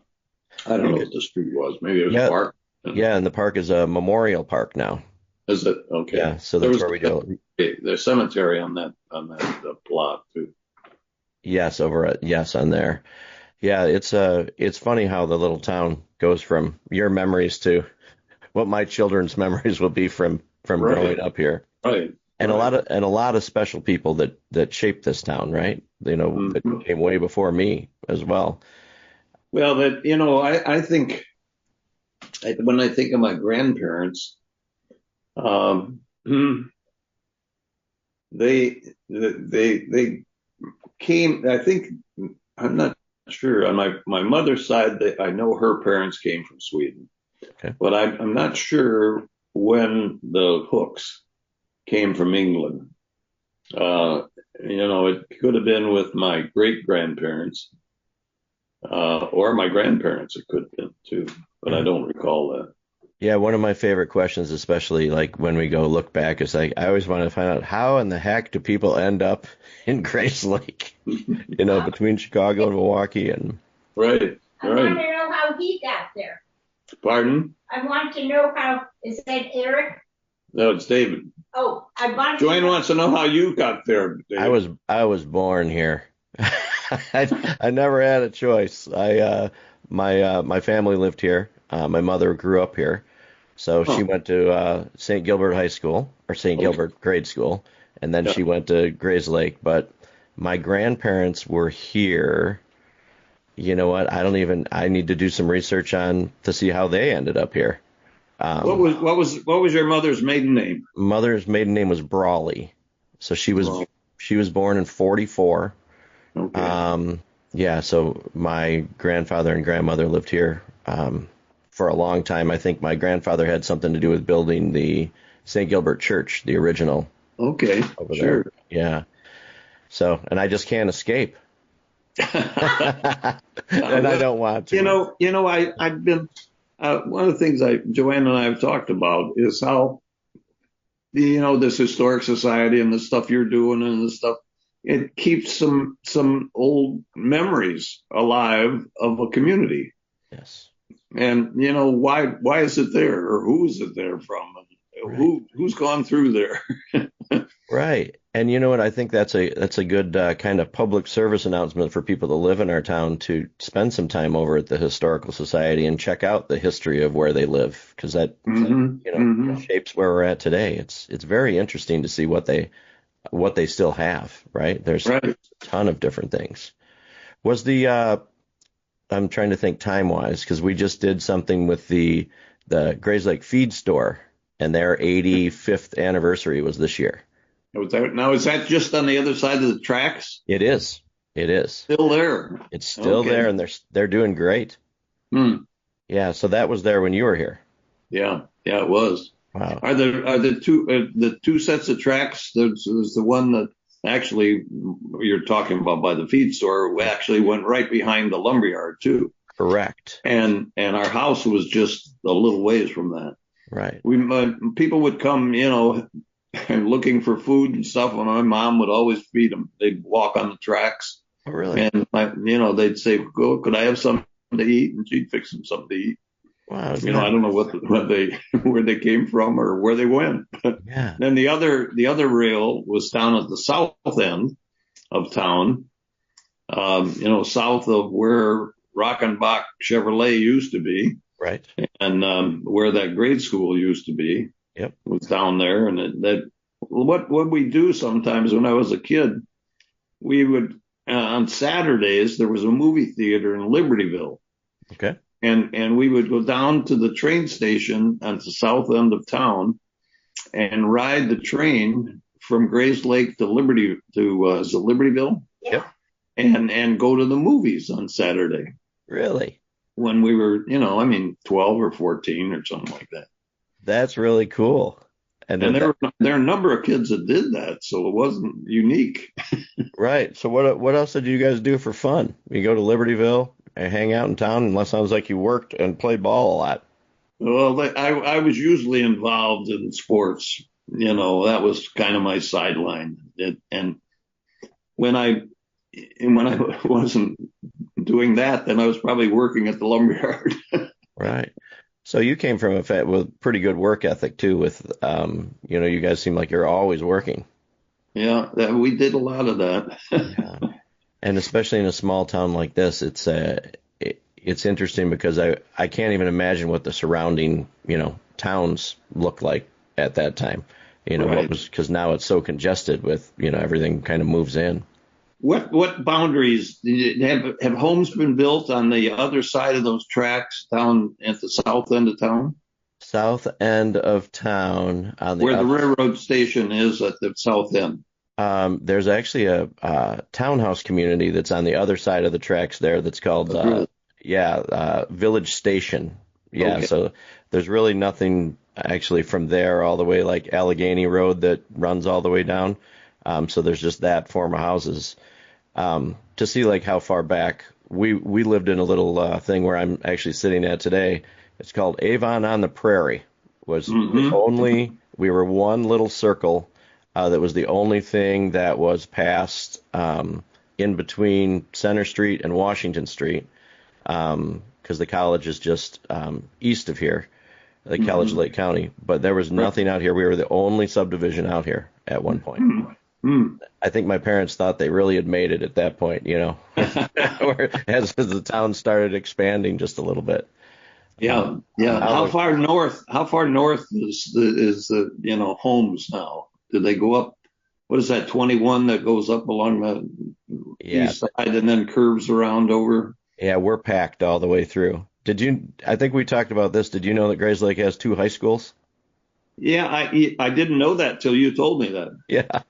I don't know what the street was. Maybe it was a park. Yeah, and the park is a memorial park now. Is it? Okay. Yeah, so that's where we go. There's cemetery on that plot too. Yes, on there. Yeah, it's funny how the little town goes from your memories to what my children's memories will be from growing up here. Right. And a lot of special people that shaped this town, right? That came way before me as well. Well, I think when I think of my grandparents, they came. I think I'm not sure. On my mother's side, I know her parents came from Sweden, okay, but I'm not sure when the Hooks came from England. It could have been with my great grandparents, or my grandparents. It could have been too, but I don't recall that. Yeah, one of my favorite questions, especially like when we go look back, is like I always want to find out how in the heck do people end up in Grayslake, between Chicago and Milwaukee and. Right. I want to know how he got there. Pardon? I want to know how. Is that Eric? No, it's David. Oh, Joanne wants to know how you got there, David. I was born here. I never had a choice. My family lived here. My mother grew up here. So she went to St. Gilbert High School, or St. Gilbert Grade School, and then she went to Grayslake. But my grandparents were here. You know what? I need to do some research to see how they ended up here. What was your mother's maiden name? Mother's maiden name was Brawley. So she was born in 1944. Okay. Yeah, so my grandfather and grandmother lived here for a long time. I think my grandfather had something to do with building the St. Gilbert Church, the original. Okay, over sure. there. Yeah. So, and I just can't escape. And I don't want to. I've been one of the things Joanne and I have talked about is how this historic society and the stuff you're doing and the stuff, it keeps some old memories alive of a community. Yes. And why is it there, or who is it there from? Right. Who's gone through there? Right. And you know what? I think that's a good kind of public service announcement for people to live in our town to spend some time over at the Historical Society and check out the history of where they live, because that shapes where we're at today. It's very interesting to see what they still have. Right. There's a ton of different things. Was I'm trying to think time wise, because we just did something with the Grayslake Feed Store, and their 85th anniversary was this year. Now, is that just on the other side of the tracks? It is. Still there. It's still there, and they're doing great. Yeah, so that was there when you were here. Yeah, it was. Wow. Are the two sets of tracks? There's the one that actually you're talking about by the feed store. We actually went right behind the lumberyard too. Correct. And our house was just a little ways from that. Right. People would come, and looking for food and stuff, and my mom would always feed them. They'd walk on the tracks. Oh, really? And they'd say, "Could I have something to eat?" And she'd fix them something to eat. Wow. I don't know where they came from or where they went. Yeah. Then the other rail was down at the south end of town, south of where Rockenbach Chevrolet used to be. Right. And where that grade school used to be. Yep. Was down there. And what we do sometimes when I was a kid, we would on Saturdays there was a movie theater in Libertyville, Okay. and we would go down to the train station at the south end of town and ride the train from Grayslake to is it Libertyville? Yep. And go to the movies on Saturday Really? when we were, 12 or 14 or something like that. That's really cool. And there are a number of kids that did that, so it wasn't unique. Right. So what else did you guys do for fun? You go to Libertyville and hang out in town, and it sounds like you worked and played ball a lot. Well, I was usually involved in sports. That was kind of my sideline. And when I wasn't doing that, then I was probably working at the lumberyard. Right. So you came from with pretty good work ethic too. With you guys seem like you're always working. Yeah, we did a lot of that. Yeah. And especially in a small town like this, it's interesting because I can't even imagine what the surrounding towns look like at that time. Right. Because now it's so congested with everything kind of moves in. What boundaries have homes been built on the other side of those tracks down at the south end of town? South end of town on where the railroad station is at the south end. There's actually a townhouse community that's on the other side of the tracks there that's called Village Station. Yeah, okay. So there's really nothing actually from there all the way like Allegheny Road that runs all the way down. So there's just that form of houses. To see like how far back we lived in a little thing where I'm actually sitting at today. It's called Avon on the Prairie. Was only we were one little circle that was the only thing that was passed in between Center Street and Washington Street because the college is just east of here, like College Lake County. But there was nothing out here. We were the only subdivision out here at one point. I think my parents thought they really had made it at that point, as the town started expanding just a little bit. Yeah. How far north is the homes now? Do they go up? What is that, 21 that goes up along the east side and then curves around over? Yeah, we're packed all the way through. I think we talked about this. Did you know that Grayslake has 2 high schools? Yeah, I didn't know that till you told me that. Yeah.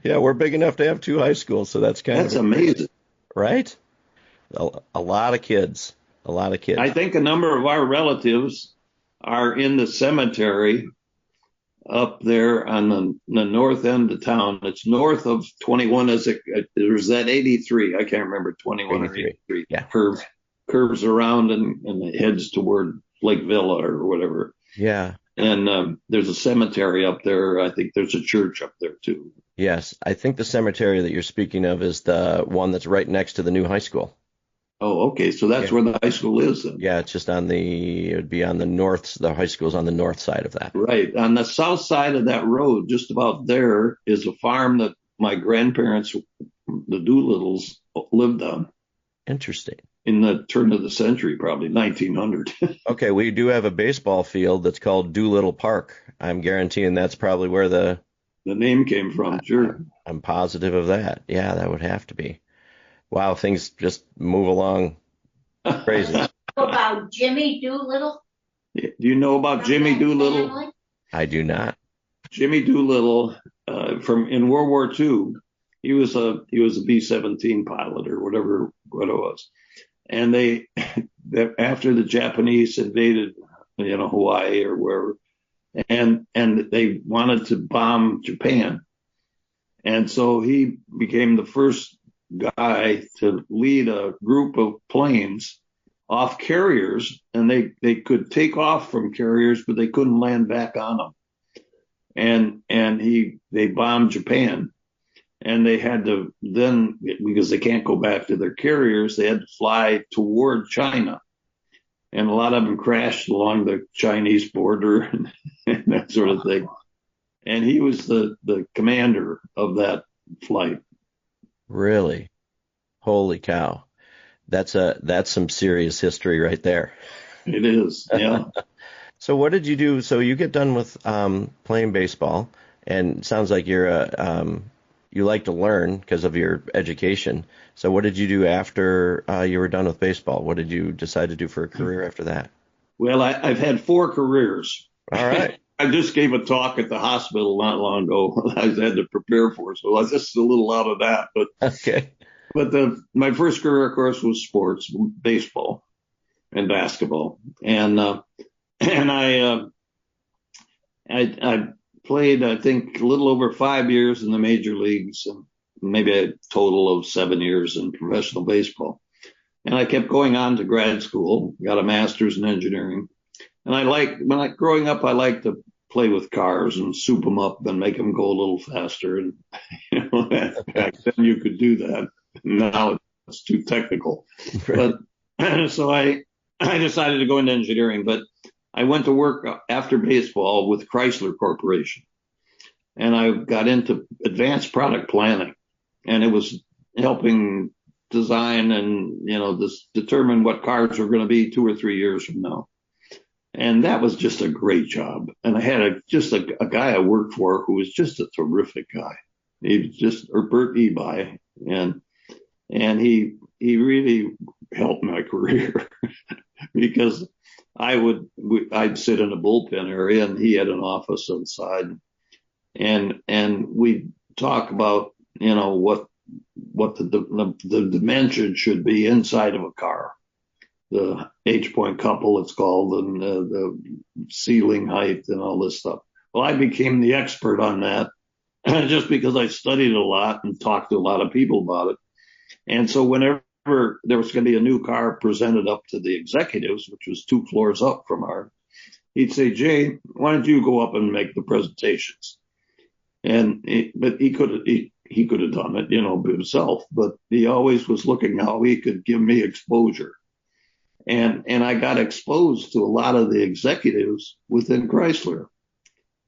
Yeah, we're big enough to have 2 high schools, so that's amazing. Right? A lot of kids. A lot of kids. I think a number of our relatives are in the cemetery up there on the north end of town. It's north of 21. There's that 83. I can't remember 21 or 83. Yeah. Curves around and heads toward Lake Villa or whatever. Yeah. And there's a cemetery up there. I think there's a church up there too. Yes, I think the cemetery that you're speaking of is the one that's right next to the new high school. Oh, okay. So that's where the high school is then. Yeah, it's just it would be on the north. The high school's on the north side of that. Right. On the south side of that road, just about there, is a farm that my grandparents, the Doolittles, lived on. Interesting. In the turn of the century, probably 1900. Okay, we do have a baseball field that's called Doolittle Park. I'm guaranteeing that's probably where the name came from. Sure. I'm positive of that. Yeah, that would have to be. Wow, things just move along crazy. About Jimmy Doolittle? Do you know about Jimmy Doolittle? Family? I do not. Jimmy Doolittle, in World War II, he was a B-17 pilot or whatever what it was, and after the Japanese invaded, Hawaii or wherever, and they wanted to bomb Japan, and so he became the first guy to lead a group of planes off carriers, and they could take off from carriers, but they couldn't land back on them. And they bombed Japan, and they had to then, because they can't go back to their carriers, they had to fly toward China. And a lot of them crashed along the Chinese border and that sort of thing. And he was the commander of that flight. Really? Holy cow. That's some serious history right there. It is, yeah. So what did you do? So you get done with playing baseball, and it sounds like you're you like to learn because of your education. So what did you do after you were done with baseball? What did you decide to do for a career after that? Well, I've had 4 careers. All right. I just gave a talk at the hospital not long ago. I had to prepare for it, so I was just a little out of that. But Okay. my first career, of course, was sports, baseball and basketball, and I played, I think, a little over 5 years in the major leagues, and maybe a total of 7 years in professional baseball. And I kept going on to grad school, got a master's in engineering. And growing up, I liked to play with cars and soup them up and make them go a little faster. And back then you could do that. Now it's too technical. But so I decided to go into engineering, but I went to work after baseball with Chrysler Corporation, and I got into advanced product planning, and it was helping design and, determine what cars were going to be 2 or 3 years from now. And that was just a great job. And I had a guy I worked for who was just a terrific guy. He was just Bert Ebi, and he really helped my career because I'd sit in a bullpen area, and he had an office outside, and we'd talk about, what the dimension should be inside of a car. The H-point couple, it's called, and the ceiling height and all this stuff. Well, I became the expert on that just because I studied a lot and talked to a lot of people about it. And so whenever there was going to be a new car presented up to the executives, which was 2 floors up from ours, he'd say, "Jay, why don't you go up and make the presentations?" But he could have done it, himself, but he always was looking how he could give me exposure. And I got exposed to a lot of the executives within Chrysler.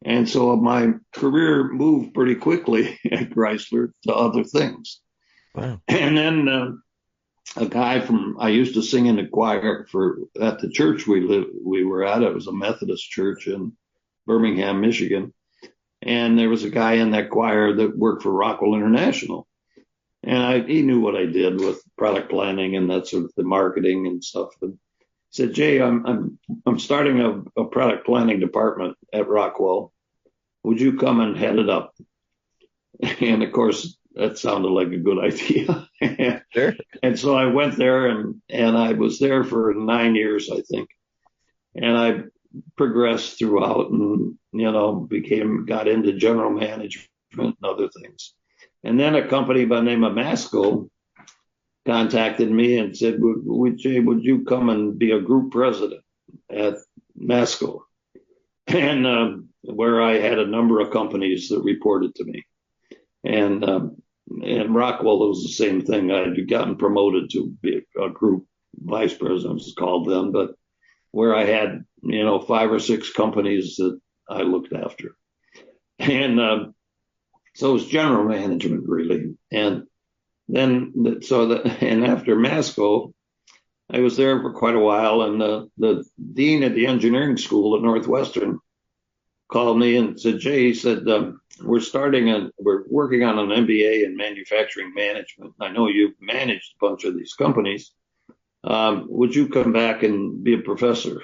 And so my career moved pretty quickly at Chrysler to other things. Wow. And then a guy I used to sing in the choir at the church we were at. It was a Methodist church in Birmingham, Michigan. And there was a guy in that choir that worked for Rockwell International. And he knew what I did with product planning and that sort of the marketing and stuff. And he said, "Jay, I'm starting a product planning department at Rockwell. Would you come and head it up?" And of course, that sounded like a good idea. Sure. And so I went there, and I was there for 9 years, I think. And I progressed throughout, and got into general management and other things. And then a company by the name of Masco contacted me and said, "Jay, would you come and be a group president at Masco?" And where I had a number of companies that reported to me. And Rockwell was the same thing. I'd gotten promoted to be a group vice president, it's called then, but where I had, 5 or 6 companies that I looked after. And so it was general management, really. And then, and after Masco, I was there for quite a while, and the dean at the engineering school at Northwestern called me and said, "Jay," he said, we're working on an MBA in manufacturing management. I know you've managed a bunch of these companies. Would you come back and be a professor?"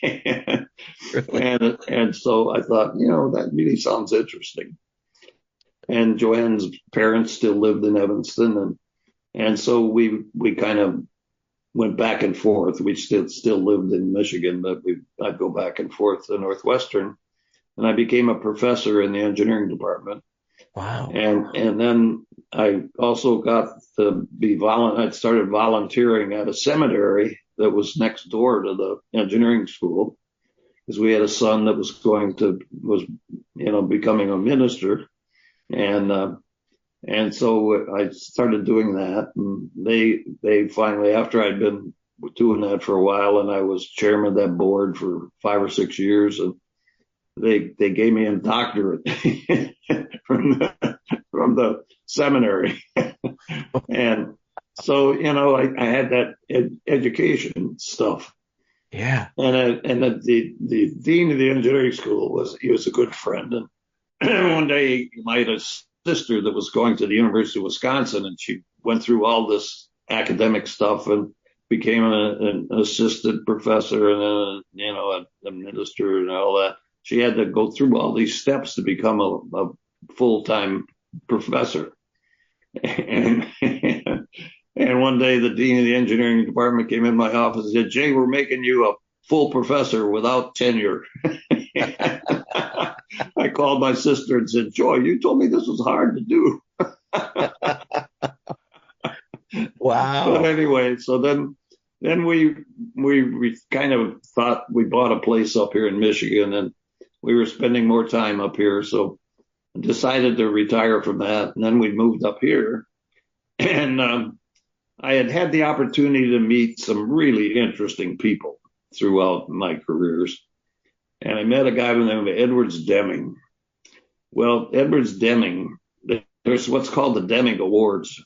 And so I thought, that really sounds interesting. And Joanne's parents still lived in Evanston, and so we kind of went back and forth. We still lived in Michigan, but I'd go back and forth to Northwestern, and I became a professor in the engineering department. Wow. And then I also got to I started volunteering at a seminary that was next door to the engineering school, because we had a son that was becoming a minister. And so I started doing that, and they finally, after I'd been doing that for a while, and I was chairman of that board for 5 or 6 years, and they gave me a doctorate from the seminary. And so, I had that education stuff. Yeah. And the dean of the engineering school he was a good friend. And one day he might have sister that was going to the University of Wisconsin, and she went through all this academic stuff and became an assistant professor and a minister and all that. She had to go through all these steps to become a full-time professor. And and one day the dean of the engineering department came in my office and said, "Jay, we're making you a full professor without tenure." I called my sister and said, "Joy, you told me this was hard to do." Wow. But anyway, so then we kind of thought we bought a place up here in Michigan, and we were spending more time up here, so I decided to retire from that. And then we moved up here, and I had the opportunity to meet some really interesting people throughout my careers. And I met a guy by the name of Edwards Deming. Well, Edwards Deming, there's what's called the Deming Awards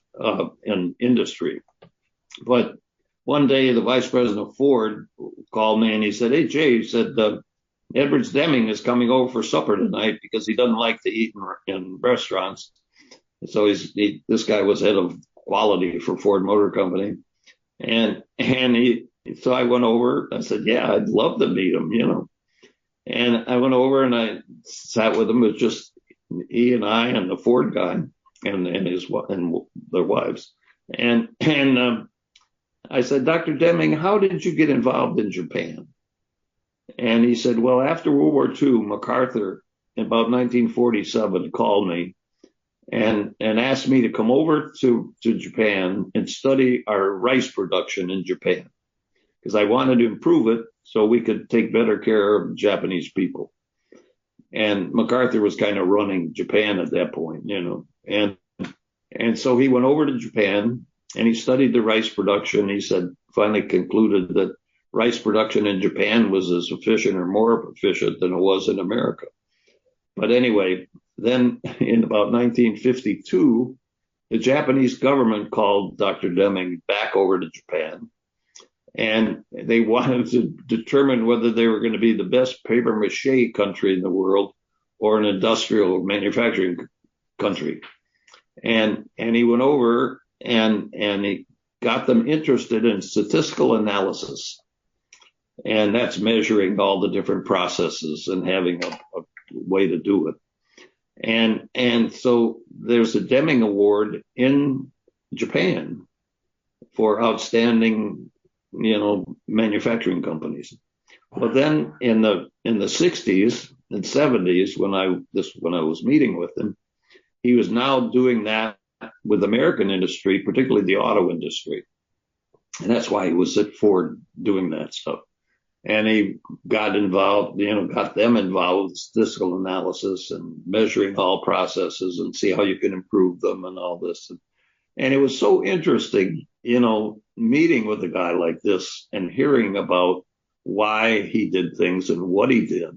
in industry. But one day the vice president of Ford called me and he said, "Hey, Jay," he said, "Edwards Deming is coming over for supper tonight because he doesn't like to eat in restaurants." So this guy was head of quality for Ford Motor Company. So I went over. I said, "Yeah, I'd love to meet him, you know." And I went over and I sat with him. It was just he and I and the Ford guy and their wives. And I said, "Dr. Deming, how did you get involved in Japan?" And he said, "Well, after World War II, MacArthur in about 1947 called me and asked me to come over to Japan and study our rice production in Japan because I wanted to improve it so we could take better care of Japanese people." And MacArthur was kind of running Japan at that point, you know. And so he went over to Japan and he studied the rice production. He said, finally concluded that rice production in Japan was as efficient or more efficient than it was in America. But anyway, then in about 1952, the Japanese government called Dr. Deming back over to Japan. And they wanted to determine whether they were going to be the best paper mache country in the world or an industrial manufacturing country. And he went over and he got them interested in statistical analysis. And that's measuring all the different processes and having a way to do it. And so there's a Deming Award in Japan for outstanding, you know, manufacturing companies. But then in the 60s and 70s, when I was meeting with him, he was now doing that with American industry, particularly the auto industry. And that's why he was at Ford doing that stuff. And he got involved, you know, got them involved with statistical analysis and measuring all processes and see how you can improve them and all this. And it was so interesting, you know, meeting with a guy like this and hearing about why he did things and what he did.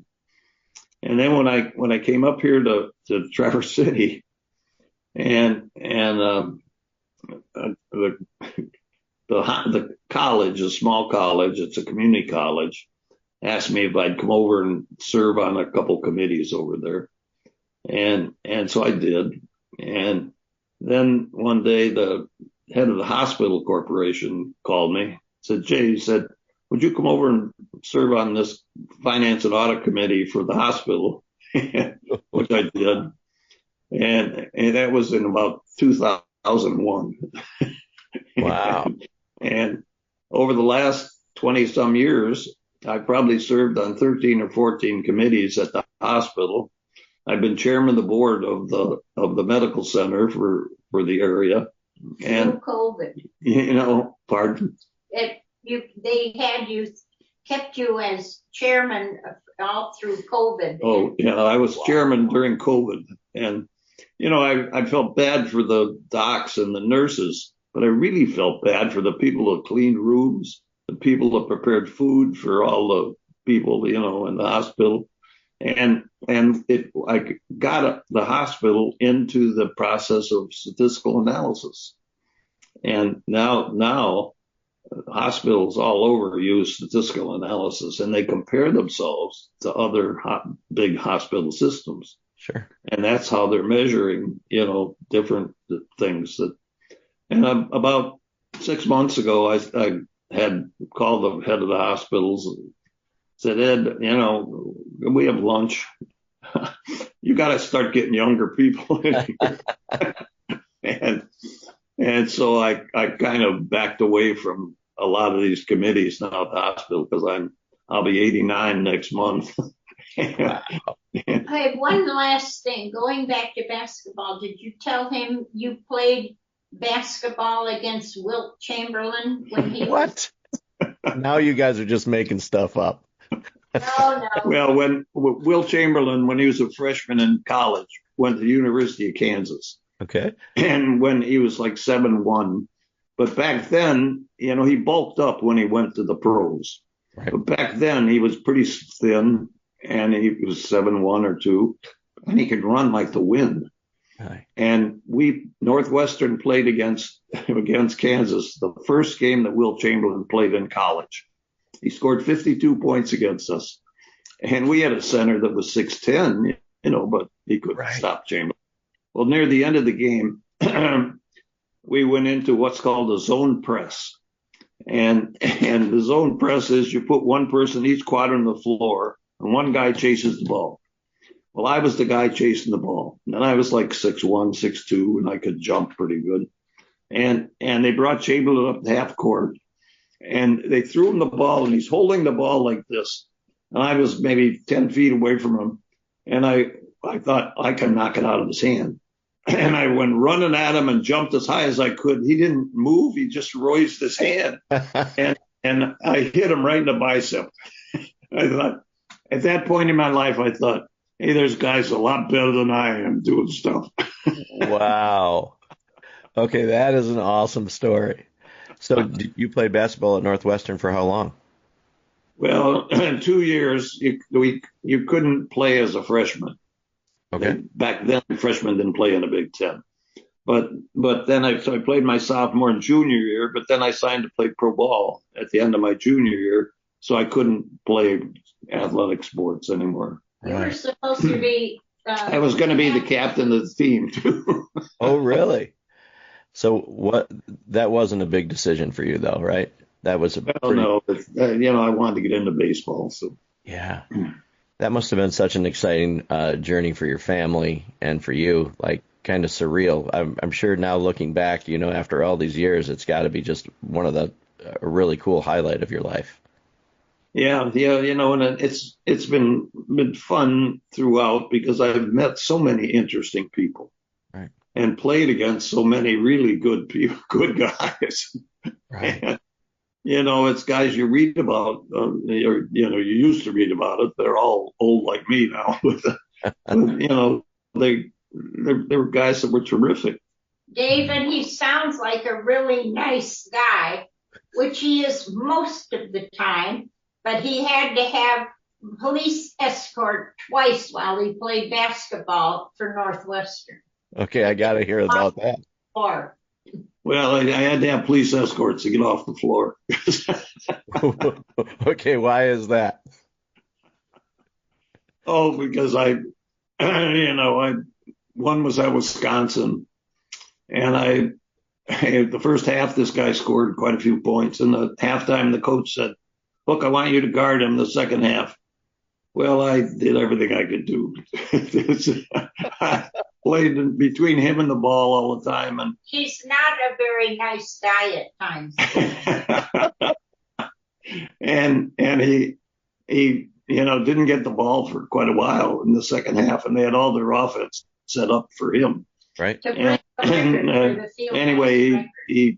And then when I came up here to Traverse City and the college, a small college, it's a community college, asked me if I'd come over and serve on a couple committees over there. And so I did. And then one day the head of the hospital corporation called me, said, "Jay," he said, "would you come over and serve on this finance and audit committee for the hospital?" Which I did. And that was in about 2001. Wow. And over the last 20 some years, I probably served on 13 or 14 committees at the hospital. I've been chairman of the board of the medical center for the area. And Through COVID. you know, pardon? They kept you as chairman all through COVID. Oh, yeah, I was chairman during COVID. And, you know, I felt bad for the docs and the nurses, but I really felt bad for the people who cleaned rooms, the people who prepared food for all the people, you know, in the hospital. And I got the hospital into the process of statistical analysis. And now hospitals all over use statistical analysis, and they compare themselves to other big hospital systems. Sure. And that's how they're measuring, different things. And about 6 months ago, I had called the head of the hospitals and said, Ed, we have lunch. You got to start getting younger people in here. And so I kind of backed away from a lot of these committees now at the hospital because I'll be 89 next month. Wow. I have one last thing. Going back to basketball, did you tell him you played basketball against Wilt Chamberlain when he What? Now you guys are just making stuff up. No. Well, when Will Chamberlain, when he was a freshman in college, went to the University of Kansas. Okay. And when he was like 7'1", but back then, he bulked up when he went to the pros. Right. But back then he was pretty thin, and he was 7'1" or 7'2", and he could run like the wind. Right. And Northwestern played against Kansas, the first game that Will Chamberlain played in college. He scored 52 points against us. And we had a center that was 6'10", but he couldn't stop Chamberlain. Well, near the end of the game, we went into what's called a zone press. And the zone press is you put one person each quadrant of the floor, and one guy chases the ball. Well, I was the guy chasing the ball. And I was like 6'1", 6'2", and I could jump pretty good. And they brought Chamberlain up to half court. And they threw him the ball, and he's holding the ball like this. And I was maybe 10 feet away from him. And I thought I can knock it out of his hand. And I went running at him and jumped as high as I could. He didn't move. He just raised his hand. And I hit him right in the bicep. I thought, at that point in my life, I thought, hey, there's guys a lot better than I am doing stuff. Wow. Okay, that is an awesome story. So you played basketball at Northwestern for how long? Well, in 2 years, you couldn't play as a freshman. Okay. Back then, freshmen didn't play in the Big Ten. But then I played my sophomore and junior year, but then I signed to play pro ball at the end of my junior year, so I couldn't play athletic sports anymore. You were supposed to be. I was going to be the captain of the team, too. Oh, really? So that wasn't a big decision for you, though, right? That was No, but, I wanted to get into baseball. So yeah, that must have been such an exciting journey for your family and for you, like kind of surreal. I'm sure now looking back, after all these years, it's got to be just one of a really cool highlight of your life. Yeah, and it's been fun throughout because I've met so many interesting people. Right. And played against so many really good people, good guys. Right. And, it's guys you read about, or, you used to read about it. They're all old like me now. They were guys that were terrific. David, he sounds like a really nice guy, which he is most of the time, but he had to have police escort twice while he played basketball for Northwestern. Okay, I got to hear about that. Or Well, I had to have police escorts to get off the floor. Okay, why is that? Oh, because one was at Wisconsin, and the first half, this guy scored quite a few points. And the halftime, the coach said, look, I want you to guard him the second half. Well, I did everything I could do. I played between him and the ball all the time. And he's not a very nice guy at times. and he didn't get the ball for quite a while in the second half, and they had all their offense set up for him. Right. Anyway, he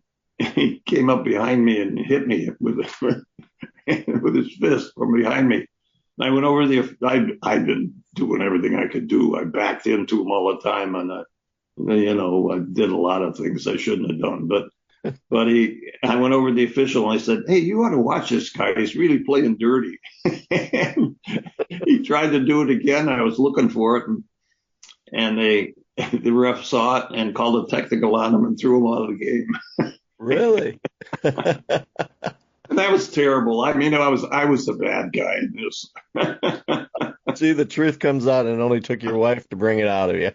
came up behind me and hit me with his fist from behind me. And I went over I'd been doing everything I could do. I backed into him all the time, and I did a lot of things I shouldn't have done. But I went over to the official and I said, hey, you ought to watch this guy. He's really playing dirty. He tried to do it again. I was looking for it, and the ref saw it and called a technical on him and threw him out of the game. Really? And that was terrible. I mean, I was the bad guy in this. See, the truth comes out, and it only took your wife to bring it out of you.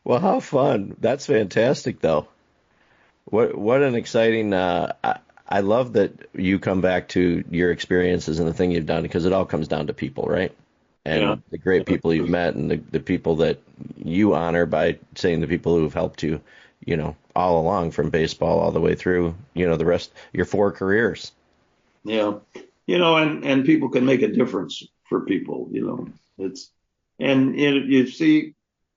Well, how fun. That's fantastic, though. What an exciting. I love that you come back to your experiences and the thing you've done, because it all comes down to people, right? And Yeah. the great people you've met, and the people that you honor by saying the people who have helped you, all along, from baseball all the way through, the rest, your 4 careers. Yeah. And people can make a difference for people, it's, and you see,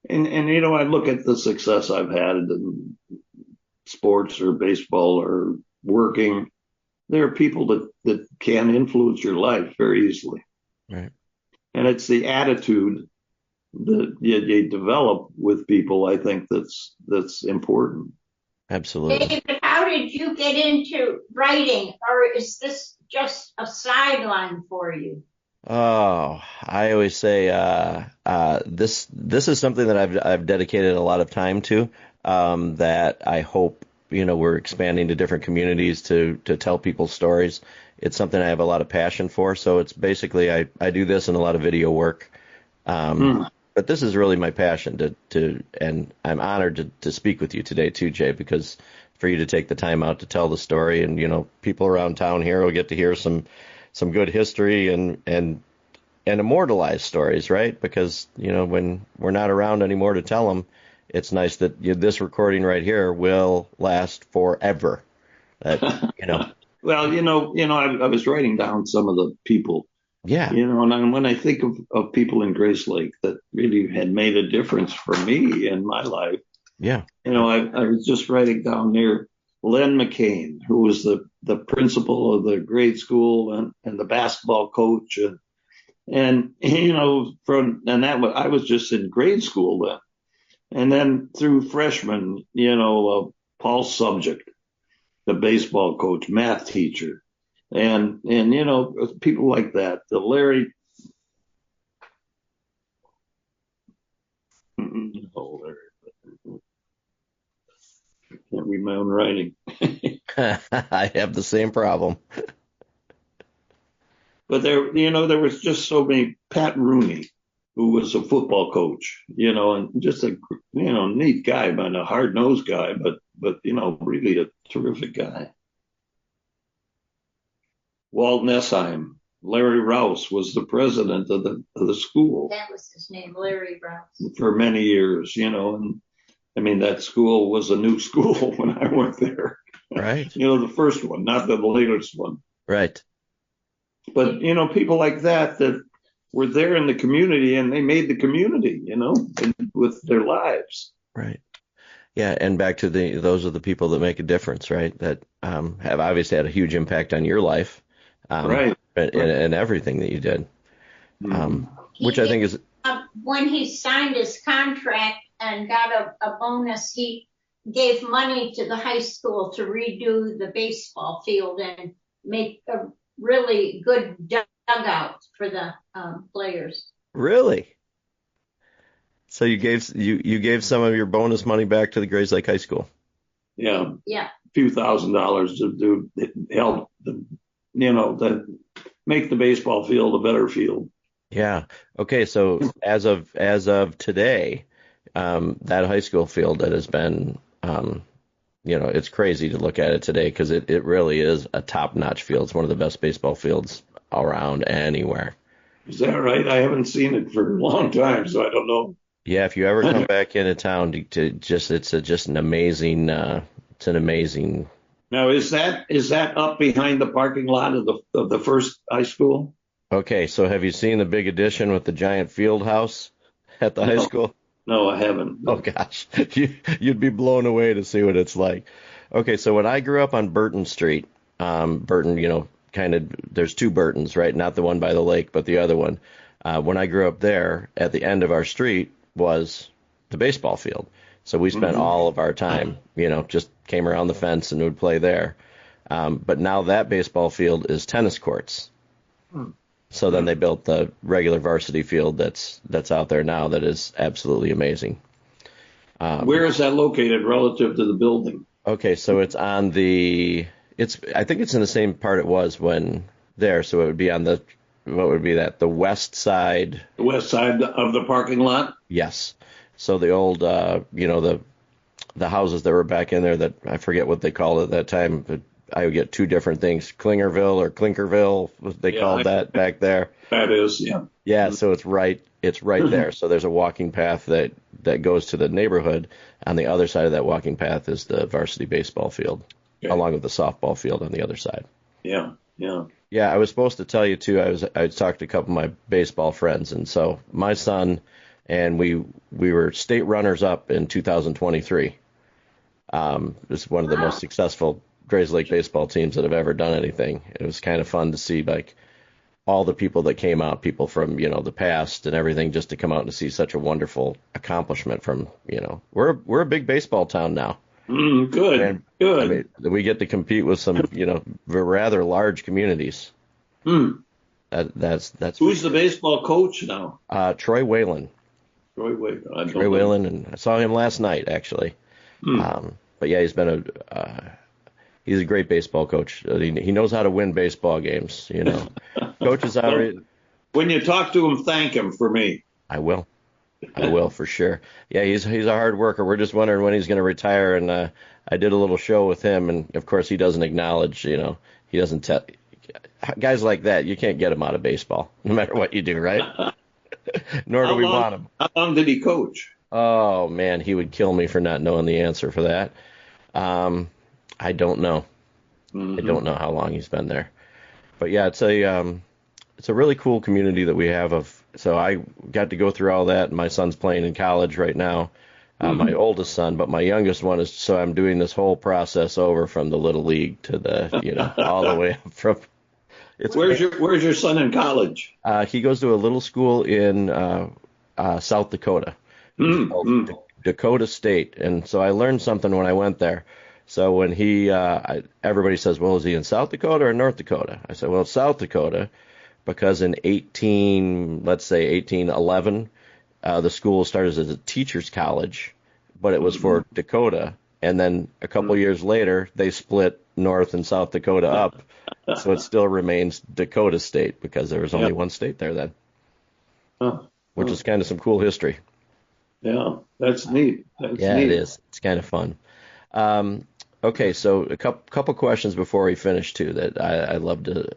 and I look at the success I've had in sports or baseball or working. There are people that can influence your life very easily. Right. And it's the attitude that you develop with people, I think, that's important. Absolutely. David, how did you get into writing, or is this just a sideline for you? Oh, I always say this is something that I've dedicated a lot of time to, that I hope we're expanding to different communities to tell people's stories. It's something I have a lot of passion for. So it's basically I do this and a lot of video work. But this is really my passion and I'm honored to speak with you today too, Jay, because for you to take the time out to tell the story, and people around town here will get to hear some good history and immortalized stories, right? Because when we're not around anymore to tell them, it's nice that this recording right here will last forever. Well, I was writing down some of the people. Yeah. And when I think of people in Grayslake that really had made a difference for me in my life, Yeah. I was just writing down there Len McCain, who was the principal of the grade school and the basketball coach, and I was just in grade school then, and then through freshman, Paul Subject, the baseball coach, math teacher. And people like that, the Larry. Oh, Larry. I can't read my own writing. I have the same problem. But there was just so many. Pat Rooney, who was a football coach, and just a neat guy, but a hard-nosed guy, but really a terrific guy. Walt Nessheim, Larry Rouse was the president of the school. That was his name, Larry Rouse. For many years, and I mean, that school was a new school when I went there. Right. The first one, not the latest one. Right. But, people like that were there in the community, and they made the community, with their lives. Right. Yeah. And back to those are the people that make a difference, right? That have obviously had a huge impact on your life. Right. And everything that you did. Which I think is. When he signed his contract and got a bonus, he gave money to the high school to redo the baseball field and make a really good dugout for the players. Really? So you gave some of your bonus money back to the Grayslake High School? Yeah. Yeah. A few $1,000s to help to make the baseball field a better field. Yeah. Okay. So as of today, that high school field that has been, it's crazy to look at it today, because it really is a top-notch field. It's one of the best baseball fields around anywhere. Is that right? I haven't seen it for a long time, so I don't know. Yeah. If you ever come back into town, it's just an amazing. It's an amazing. Now, is that up behind the parking lot of the first high school? Okay, so have you seen the big addition with the giant field house at the high school? No, I haven't. Oh gosh, you'd be blown away to see what it's like. Okay, so when I grew up on Burton Street, Burton, kind of, there's 2 Burtons, right? Not the one by the lake, but the other one. When I grew up there, at the end of our street was the baseball field. So we spent all of our time, just came around the fence and would play there. But now that baseball field is tennis courts. So then they built the regular varsity field that's out there now that is absolutely amazing. Where is that located relative to the building? Okay, so it's on I think it's in the same part it was when there. So it would be on the what would be that? The west side. The west side of the parking lot? Yes. So the old, the houses that were back in there that I forget what they called it at that time. But I would get two different things, Klingerville or Clinkerville, what they called that back there. That is, yeah. Yeah, so it's right there. So there's a walking path that goes to the neighborhood. On the other side of that walking path is the varsity baseball field, along with the softball field on the other side. Yeah, yeah. Yeah, I was supposed to tell you too. I talked to a couple of my baseball friends, and so my son and we were state runners up in 2023. It's one of the most successful Grayslake baseball teams that have ever done anything. It was kind of fun to see like all the people that came out, people from the past and everything, just to come out and see such a wonderful accomplishment from we're a big baseball town now. Good, and, good. I mean, we get to compete with some rather large communities. That's Who's the baseball coach now? Troy Whalen. Troy Whalen, and I saw him last night actually. But yeah, he's a great baseball coach. He knows how to win baseball games. Coaches already. When you talk to him, thank him for me. I will for sure. Yeah, he's a hard worker. We're just wondering when he's going to retire, and I did a little show with him, and of course he doesn't acknowledge. He doesn't tell guys like that. You can't get him out of baseball, no matter what you do, right? Nor do we want him. How long did he coach? Oh man, he would kill me for not knowing the answer for that. I don't know. I don't know how long he's been there, but yeah, it's a really cool community that we have. So I got to go through all that. My son's playing in college right now, my oldest son, but my youngest one is. So I'm doing this whole process over from the little league to the all the way up from. Where's your son in college? He goes to a little school in South Dakota. Dakota State, and so I learned something when I went there. So when everybody says, well, is he in South Dakota or North Dakota? I said, well, it's South Dakota, because in 1811, the school started as a teacher's college, but it was for Dakota, and then a couple years later, they split North and South Dakota up, so it still remains Dakota State, because there was only one state there then, which is kind of some cool history. Yeah, that's neat. It is. It's kind of fun. Okay, so a couple questions before we finish too that I love to.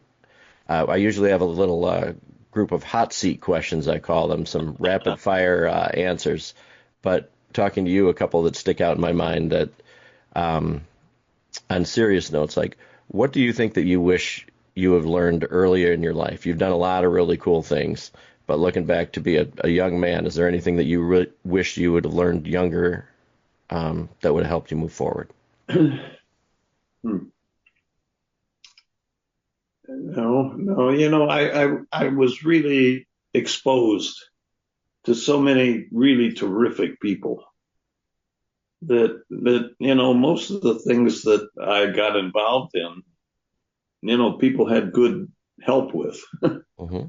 I usually have a little group of hot seat questions, I call them, some rapid fire answers. But talking to you, a couple that stick out in my mind that, on serious notes, like what do you think that you wish you have learned earlier in your life? You've done a lot of really cool things. But looking back to be a young man, is there anything that you wish you would have learned younger that would have helped you move forward? No. I was really exposed to so many really terrific people that most of the things that I got involved in, people had good help with. Mm-hmm.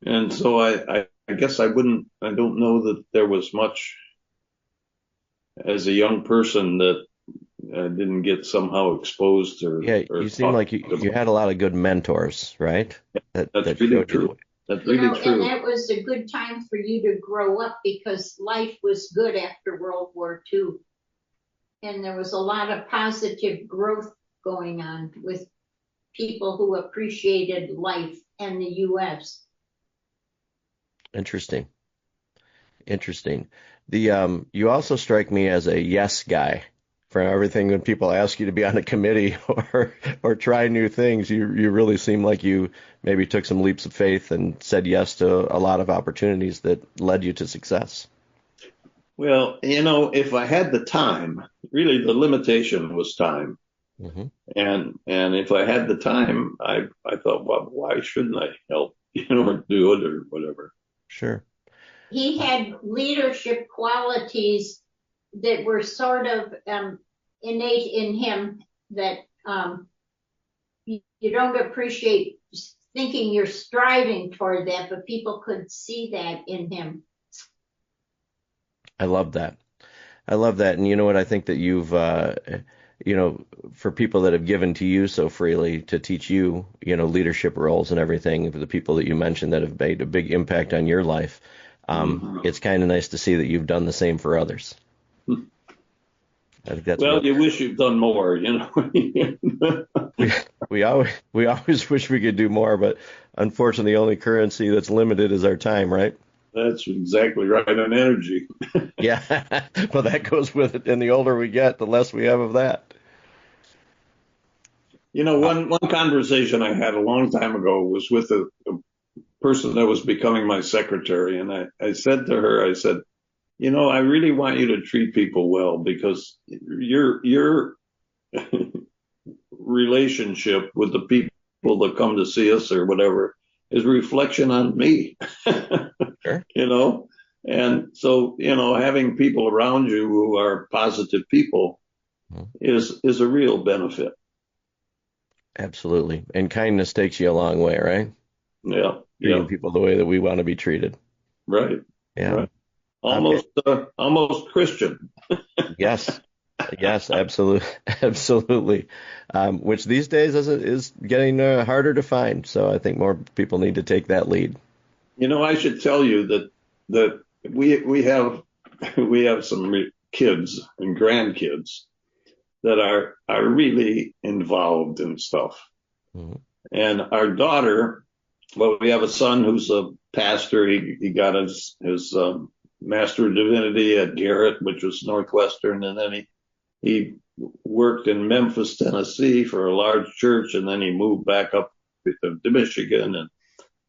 And so I guess I don't know that there was much as a young person that I didn't get somehow exposed or. Yeah, you seem like you had a lot of good mentors, right? That's really true. That's really true. And that was a good time for you to grow up, because life was good after World War II. And there was a lot of positive growth going on with people who appreciated life and the U.S. Interesting. You also strike me as a yes guy. For everything, when people ask you to be on a committee or try new things, you really seem like you maybe took some leaps of faith and said yes to a lot of opportunities that led you to success. Well, if I had the time, really the limitation was time. Mm-hmm. And if I had the time, I thought, well, why shouldn't I help, or do it or whatever. Sure. He had leadership qualities that were sort of innate in him that you don't appreciate thinking you're striving toward that, but people could see that in him. I love that. And you know what? I think that for people that have given to you so freely to teach you, leadership roles and everything, for the people that you mentioned that have made a big impact on your life. It's kind of nice to see that you've done the same for others. I think that's well, you wish you'd done more, we always wish we could do more, but unfortunately, the only currency that's limited is our time, right? That's exactly right. And energy. Yeah. Well, that goes with it. And the older we get, the less we have of that. One conversation I had a long time ago was with a person that was becoming my secretary. And I said to her, I said, I really want you to treat people well, because your relationship with the people that come to see us or whatever is a reflection on me. Sure. And so, having people around you who are positive people is a real benefit. Absolutely. And kindness takes you a long way, right? Yeah. Treating people the way that we want to be treated. Right. Yeah. Right. Almost Christian. Yes. Yes, absolutely. Absolutely. Which these days is getting harder to find. So I think more people need to take that lead. I should tell you that we have some kids and grandkids that are really involved in stuff. Mm-hmm. And our daughter, well, we have a son who's a pastor. He got his Master of Divinity at Garrett, which was Northwestern, and then he worked in Memphis, Tennessee for a large church, and then he moved back up to Michigan,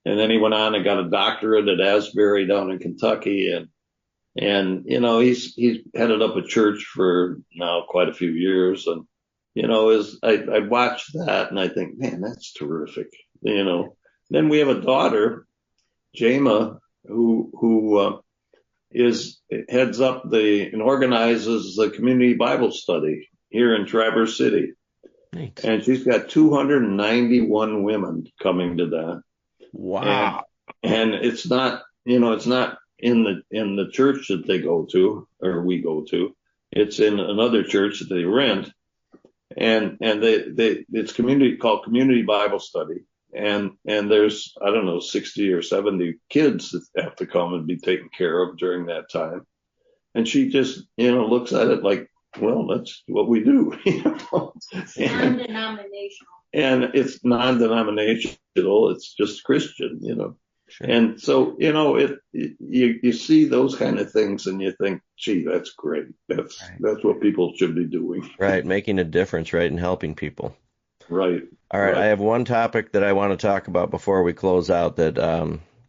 and then he went on and got a doctorate at Asbury down in Kentucky, and he's headed up a church for now quite a few years, and I watch that and I think, man, that's terrific. Then we have a daughter, Jama, who heads up and organizes the community Bible study here in Traverse City. Thanks. And she's got 291 women coming to that. Wow. And it's not in the church that they go to, or we go to. It's in another church that they rent. And it's called Community Bible Study. And there's, I don't know, 60 or 70 kids that have to come and be taken care of during that time. And she just, looks at it like, well, that's what we do. It's non-denominational. And it's non-denominational. It's just Christian, Sure. And so, you see those kind of things and you think, gee, that's great. That's what people should be doing. Right. Making a difference, right, and helping people. Right. All right. I have one topic that I want to talk about before we close out that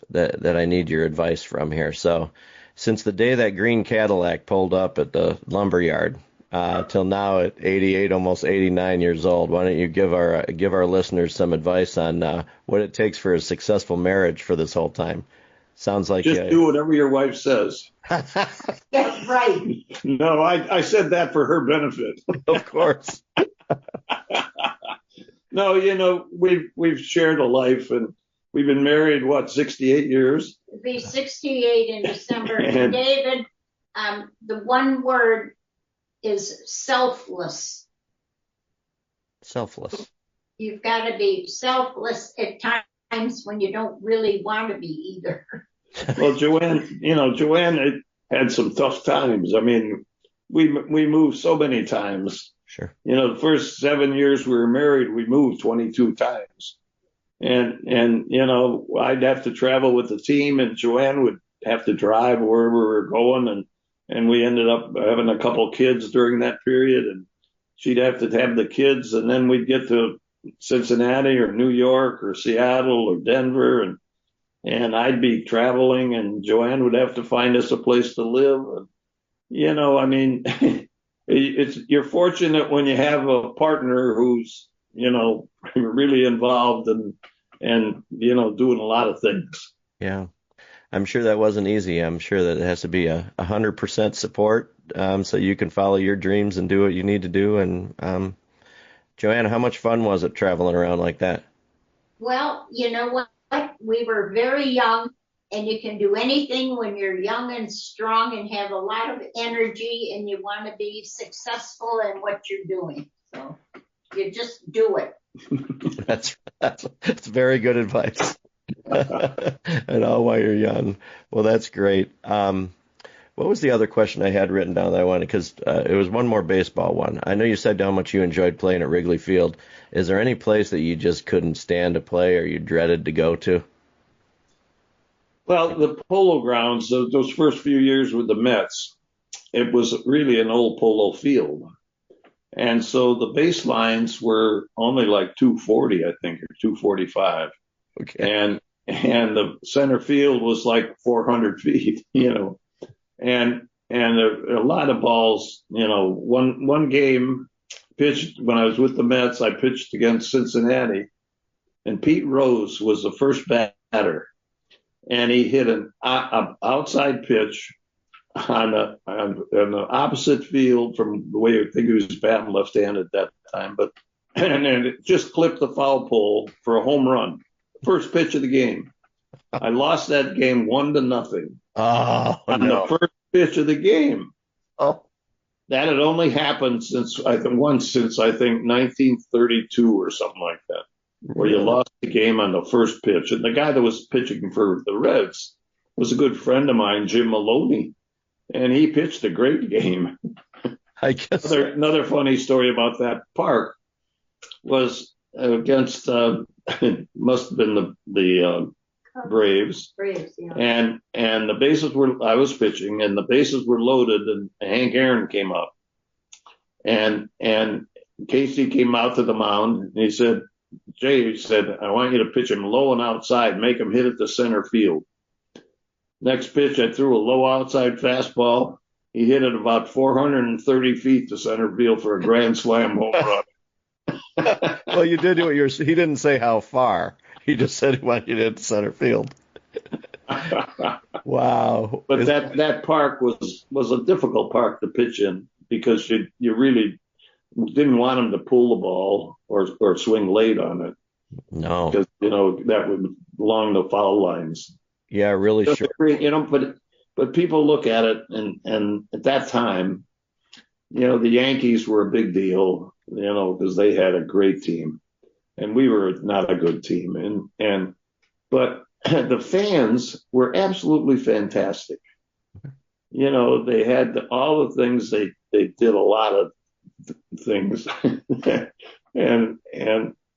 I need your advice from here. So since the day that green Cadillac pulled up at the lumber yard till now at 88, almost 89 years old, why don't you give our listeners some advice on what it takes for a successful marriage for this whole time? Sounds like just do whatever your wife says. That's right. No, I said that for her benefit. Of course. No, we've shared a life, and we've been married, 68 years? It'll be 68 in December. And David, the one word is selfless. Selfless. You've got to be selfless at times when you don't really want to be either. Well, Joanne had some tough times. I mean, we moved so many times. Sure. The first 7 years we were married, we moved 22 times. And I'd have to travel with the team, and Joanne would have to drive wherever we were going. And we ended up having a couple kids during that period, and she'd have to have the kids. And then we'd get to Cincinnati or New York or Seattle or Denver. And I'd be traveling, and Joanne would have to find us a place to live. And, I mean, you're fortunate when you have a partner who's, really involved and doing a lot of things. Yeah. I'm sure that wasn't easy. I'm sure that it has to be 100% support so you can follow your dreams and do what you need to do. And Joanna, how much fun was it traveling around like that? Well, you know what? We were very young, and you can do anything when you're young and strong and have a lot of energy and you want to be successful in what you're doing. So you just do it. That's very good advice. And all while you're young. Well, that's great. What was the other question I had written down that I wanted? Because it was one more baseball one. I know you said how much you enjoyed playing at Wrigley Field. Is there any place that you just couldn't stand to play or you dreaded to go to? Well, the Polo Grounds, those first few years with the Mets, it was really an old polo field. And so the baselines were only like 240, I think, or 245. Okay. And the center field was like 400 feet, and a lot of balls, one game pitched when I was with the Mets, I pitched against Cincinnati, and Pete Rose was the first batter, and he hit an outside pitch on the opposite field from the way I think he was batting left-handed at that time, and it just clipped the foul pole for a home run. First pitch of the game. I lost that game 1-0. Oh, on no. the first pitch of the game. Oh, that had only happened since 1932 or something like that, where you lost the game on the first pitch. And the guy that was pitching for the Reds was a good friend of mine, Jim Maloney, and he pitched a great game. I guess another funny story about that park was against it must have been the Braves. Braves, yeah. And the bases I was pitching, and the bases were loaded, and Hank Aaron came up. And Casey came out to the mound, and he said, I want you to pitch him low and outside, make him hit it to center field. Next pitch, I threw a low outside fastball. He hit it about 430 feet to center field for a grand slam home run. Well, you did what he didn't say how far. He just said he wanted you to hit to center field. Wow. But that park was a difficult park to pitch in because you really didn't want him to pull the ball or swing late on it. No. Because, that would along the foul lines. Yeah, really sure. But people look at it, and at that time, the Yankees were a big deal, because they had a great team, and we were not a good team. But the fans were absolutely fantastic. They had all the things. They did a lot of things, and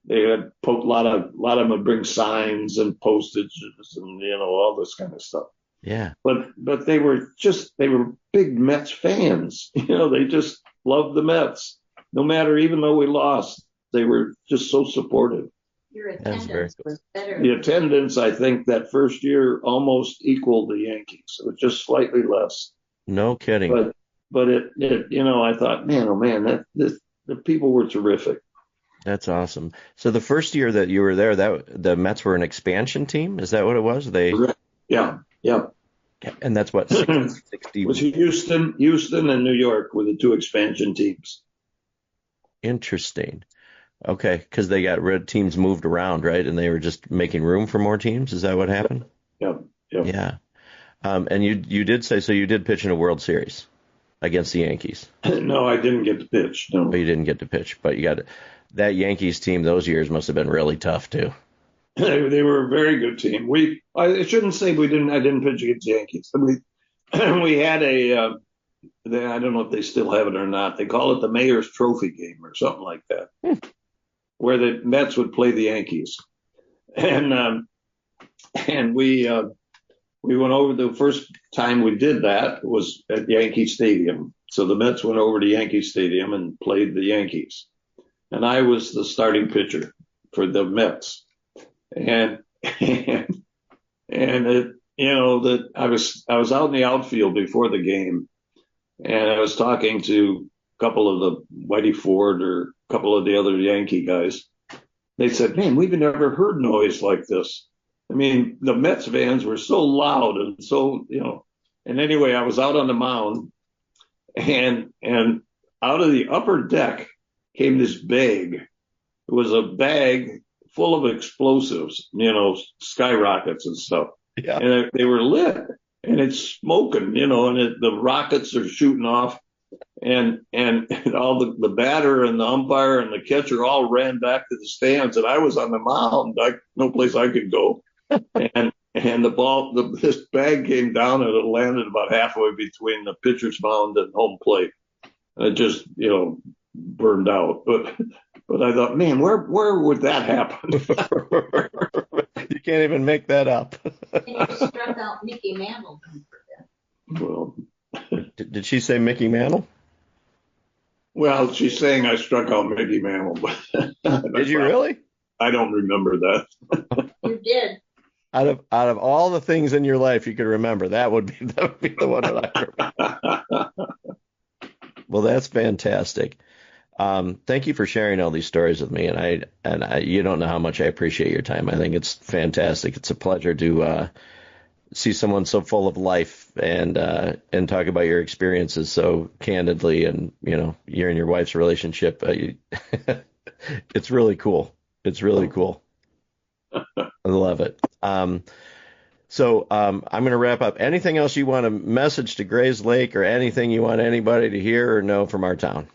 they had a lot of them would bring signs and postages and all this kind of stuff. Yeah. But they were big Mets fans. They just loved the Mets. No matter, even though we lost, they were just so supportive. Your attendance was better. The attendance, I think, that first year almost equaled the Yankees. It was just slightly less. No kidding. But it I thought, man, oh man, the people were terrific. That's awesome. So the first year that you were there, the Mets were an expansion team. Is that what it was? Yeah. And that's what 60. It was Houston, and New York were the two expansion teams. Interesting. Okay, because they got teams moved around, right? And they were just making room for more teams. Is that what happened? Yeah. And you did say so. You did pitch in a World Series against the Yankees. No, I didn't get to pitch. No, you didn't get to pitch, but you got that Yankees team. Those years must have been really tough too. They were a very good team. I shouldn't say I didn't pitch against the Yankees. We had I don't know if they still have it or not. They call it the Mayor's Trophy game or something like that, where the Mets would play the Yankees. And we went over. The first time we did that was at Yankee Stadium. So the Mets went over to Yankee Stadium and played the Yankees. And I was the starting pitcher for the Mets. And I was out in the outfield before the game, and I was talking to a couple of the Whitey Ford or a couple of the other Yankee guys. They said, "Man, we've never heard noise like this." I mean, the Mets fans were so loud and so, And anyway, I was out on the mound, and out of the upper deck came this bag. It was a bag full of explosives, skyrockets and stuff. Yeah. and they were lit, and it's smoking, and the rockets are shooting off, and all the batter and the umpire and the catcher all ran back to the stands, and I was on the mound, no place I could go, and the ball, this bag came down and it landed about halfway between the pitcher's mound and home plate, and it just burned out, but I thought, man, where would that happen? You can't even make that up. And you struck out Mickey Mantle. Well, Did she say Mickey Mantle? well, she's saying I struck out Mickey Mantle, but Did you really? I don't remember that. You did. Out of all the things in your life you could remember, that would be the one that I remember. Well, that's fantastic. Thank you for sharing all these stories with me, and I you don't know how much I appreciate your time. I think it's fantastic. It's a pleasure to see someone so full of life and talk about your experiences so candidly, and you and your wife's relationship. It's really cool. It's really cool. I love it. So I'm going to wrap up. Anything else you want to message to Grayslake, or anything you want anybody to hear or know from our town?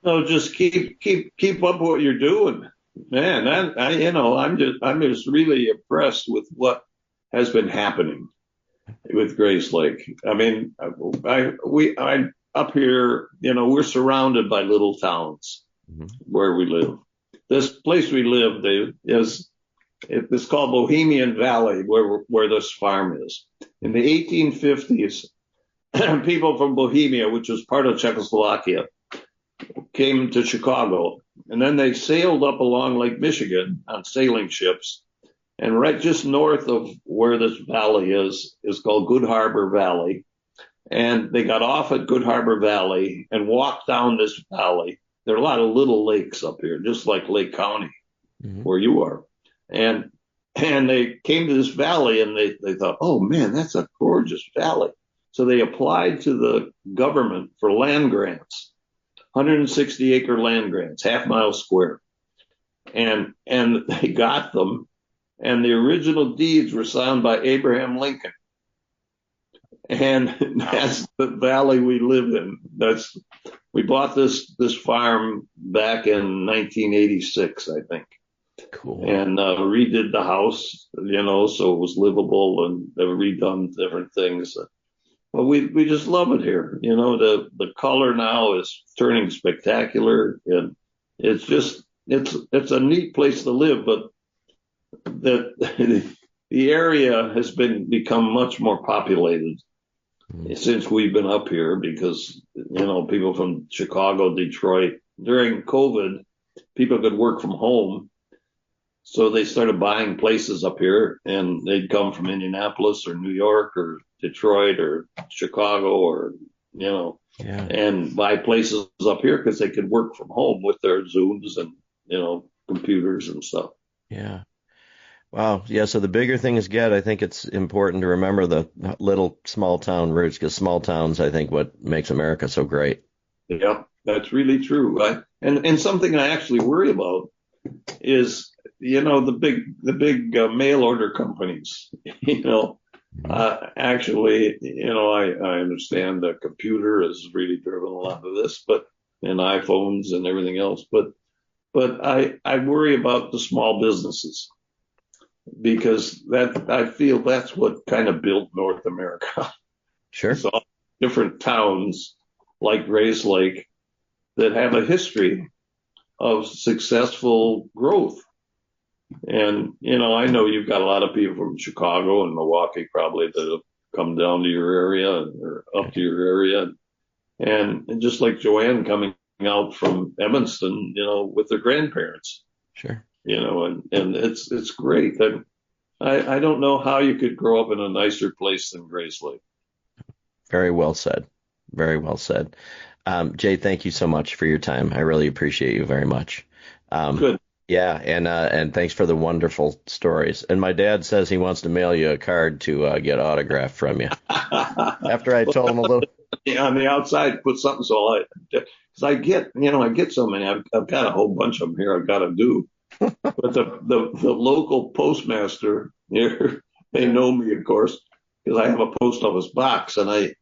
No, just keep up what you're doing, man. I'm just really impressed with what has been happening with Grayslake. I mean, I up here, we're surrounded by little towns where we live. This place we live it's called Bohemian Valley, where this farm is. In the 1850s, people from Bohemia, which was part of Czechoslovakia, came to Chicago, and then they sailed up along Lake Michigan on sailing ships. And right just north of where this valley is called Good Harbor Valley. And they got off at Good Harbor Valley and walked down this valley. There are a lot of little lakes up here, just like Lake County, where you are. And they came to this valley, and they thought, oh man, that's a gorgeous valley. So they applied to the government for land grants, 160 acre land grants, half-mile square. And they got them. And the original deeds were signed by Abraham Lincoln. And that's the valley we live in. We bought this farm back in 1986, I think. Cool. And redid the house, so it was livable, and they were redone different things. Well, we just love it here. The color now is turning spectacular, and it's a neat place to live, but the area has become much more populated since we've been up here, because people from Chicago, Detroit, during COVID, people could work from home, so they started buying places up here, and they'd come from Indianapolis or New York or Detroit or Chicago or and buy places up here because they could work from home with their Zooms and computers and stuff. Yeah. Wow. Yeah. So the bigger things get, I think it's important to remember the little small town roots, because small towns, I think, what makes America so great. Yeah, that's really true. And something I actually worry about is, the big mail order companies. Actually, I understand the computer has really driven a lot of this, and iPhones and everything else, but I worry about the small businesses, because I feel that's what kind of built North America. Sure. So different towns like Grayslake that have a history of successful growth. And, I know you've got a lot of people from Chicago and Milwaukee probably that have come down to your area or up to your area. And just like Joanne coming out from Evanston, with their grandparents. Sure. And it's great. I don't know how you could grow up in a nicer place than Grayslake. Very well said. Very well said. Jay, thank you so much for your time. I really appreciate you very much. Good. Yeah, and thanks for the wonderful stories. And my dad says he wants to mail you a card to get autographed from you. After I told him a little. On the outside, put something because I get so many. I've got a whole bunch of them here I've got to do. But the local postmaster here They know me, of course, because I have a post office box, and I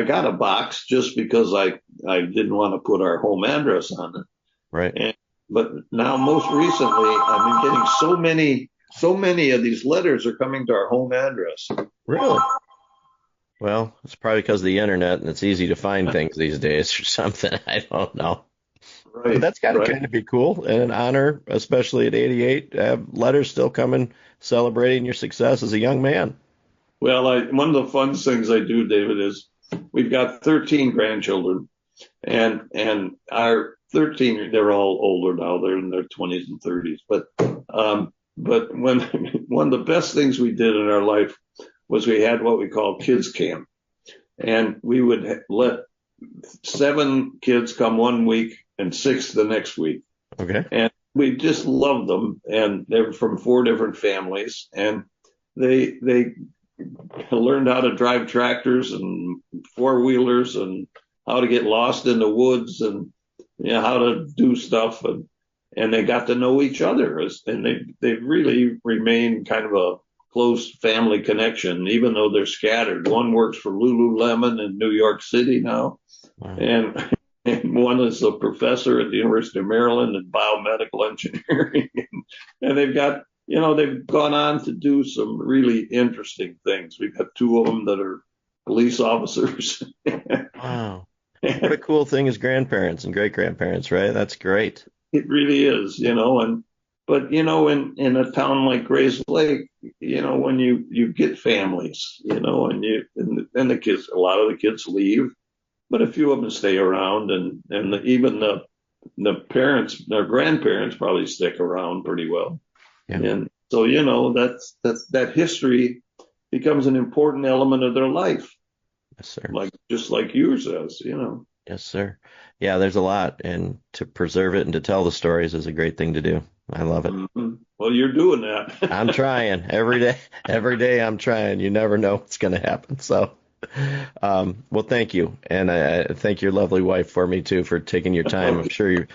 got a box just because I didn't want to put our home address on it. Right. But now, most recently, I've been getting so many of these letters are coming to our home address. Really? Well, it's probably because of the internet and it's easy to find things these days or something. I don't know. Right. But that's got to right. kind of be cool and an honor, especially at 88, to have letters still coming celebrating your success as a young man. Well, one of the fun things I do, David, is we've got 13 grandchildren, and our 13, they're all older now. They're in their 20s and 30s. But when one of the best things we did in our life was we had what we call kids camp, and we would let 7 kids come one week and 6 the next week. Okay. And we just loved them, and they were from 4 different families, and they learned how to drive tractors and 4-wheelers and how to get lost in the woods and how to do stuff, and they got to know each other, and they really remain kind of a close family connection, even though they're scattered. One works for Lululemon in New York City now, Wow. and one is a professor at the University of Maryland in biomedical engineering, and they've gone on to do some really interesting things. We've got 2 of them that are police officers. Wow. What a cool thing as grandparents and great-grandparents, right? That's great. It really is, but in a town like Grayslake, when you get families, and the kids, a lot of the kids leave, but a few of them stay around, and even the parents, their grandparents probably stick around pretty well. Yeah. And so, that history becomes an important element of their life. Yes, sir. Just like yours is, Yes, sir. Yeah, there's a lot, and to preserve it and to tell the stories is a great thing to do. I love it. Mm-hmm. Well, you're doing that. I'm trying every day. Every day I'm trying. You never know what's going to happen. So, well, thank you. And I thank your lovely wife for me, too, for taking your time. I'm sure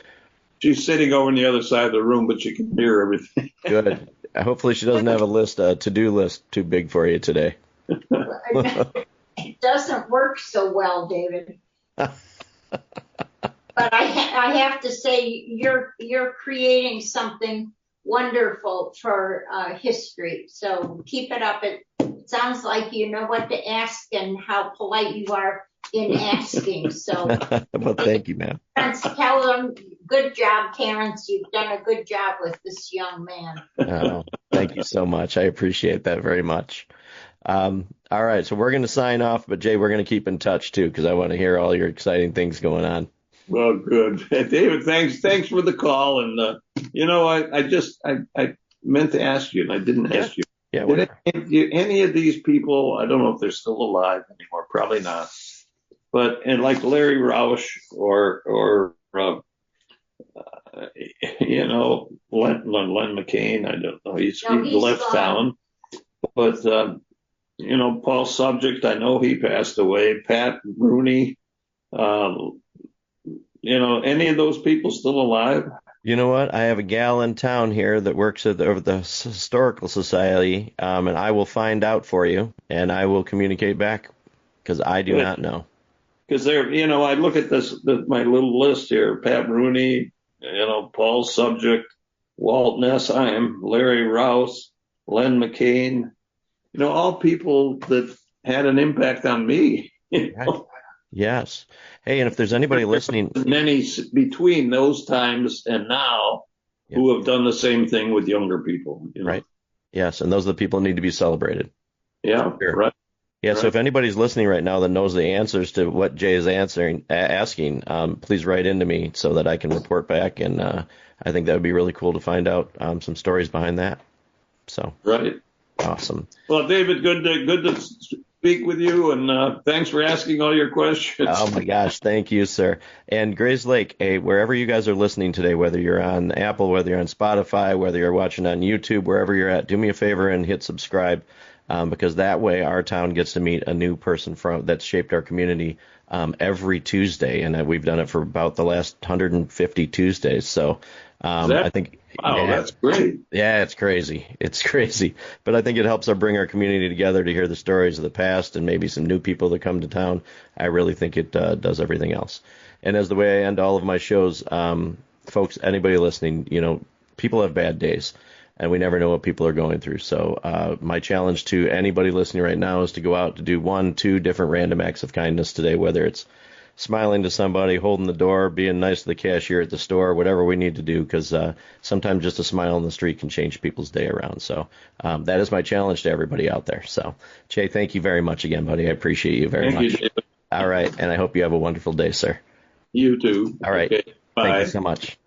she's sitting over on the other side of the room, but she can hear everything. Good. Hopefully she doesn't have a to-do list too big for you today. It doesn't work so well, David. But I have to say, you're creating something wonderful for history. So keep it up. It sounds like you know what to ask and how polite you are in asking. So, well, thank you, ma'am. Tell them, good job, Terrence. You've done a good job with this young man. Oh, thank you so much. I appreciate that very much. All right, so we're going to sign off, but Jay, we're going to keep in touch too, because I want to hear all your exciting things going on. Well, good. David, thanks for the call. And, I meant to ask you, and I didn't ask you. Yeah. Did any of these people, I don't know if they're still alive anymore, probably not. But, and like Larry Roush or Len McCain, I don't know. He's left town. But, Paul Subject, I know he passed away. Pat Rooney, any of those people still alive? You know what? I have a gal in town here that works at the Historical Society, and I will find out for you, and I will communicate back, because I do not know. Because I look at my little list here: Pat Rooney, Paul Subject, Walt Nessheim, Larry Rouse, Len McCain, all people that had an impact on me. Yes. Hey, and if there's anybody listening, many between those times and now who have done the same thing with younger people. Right. Yes, and those are the people who need to be celebrated. Yeah. Sure. Right. Yeah. Right. So if anybody's listening right now that knows the answers to what Jay is asking, please write into me so that I can report back. And I think that would be really cool to find out some stories behind that. So. Right. Awesome. Well, David, good to speak with you, and thanks for asking all your questions. Oh my gosh, thank you, sir. And Grayslake, wherever you guys are listening today, whether you're on Apple, whether you're on Spotify, whether you're watching on YouTube, wherever you're at, do me a favor and hit subscribe, because that way our town gets to meet a new person that's shaped our community every Tuesday, and we've done it for about the last 150 Tuesdays. So I think. Wow, Yeah, that's great. yeah, it's crazy. It's crazy. But I think it helps bring our community together to hear the stories of the past and maybe some new people that come to town. I really think it does everything else. And as the way I end all of my shows, folks, anybody listening, people have bad days, and we never know what people are going through. So my challenge to anybody listening right now is to go out to do 1, 2 different random acts of kindness today, whether it's smiling to somebody, holding the door, being nice to the cashier at the store, whatever we need to do, because sometimes just a smile on the street can change people's day around. So that is my challenge to everybody out there. So, Jay, thank you very much again, buddy. I appreciate you very much. Thank you, David. All right, and I hope you have a wonderful day, sir. You too. All right. Okay. Bye. Thank you so much.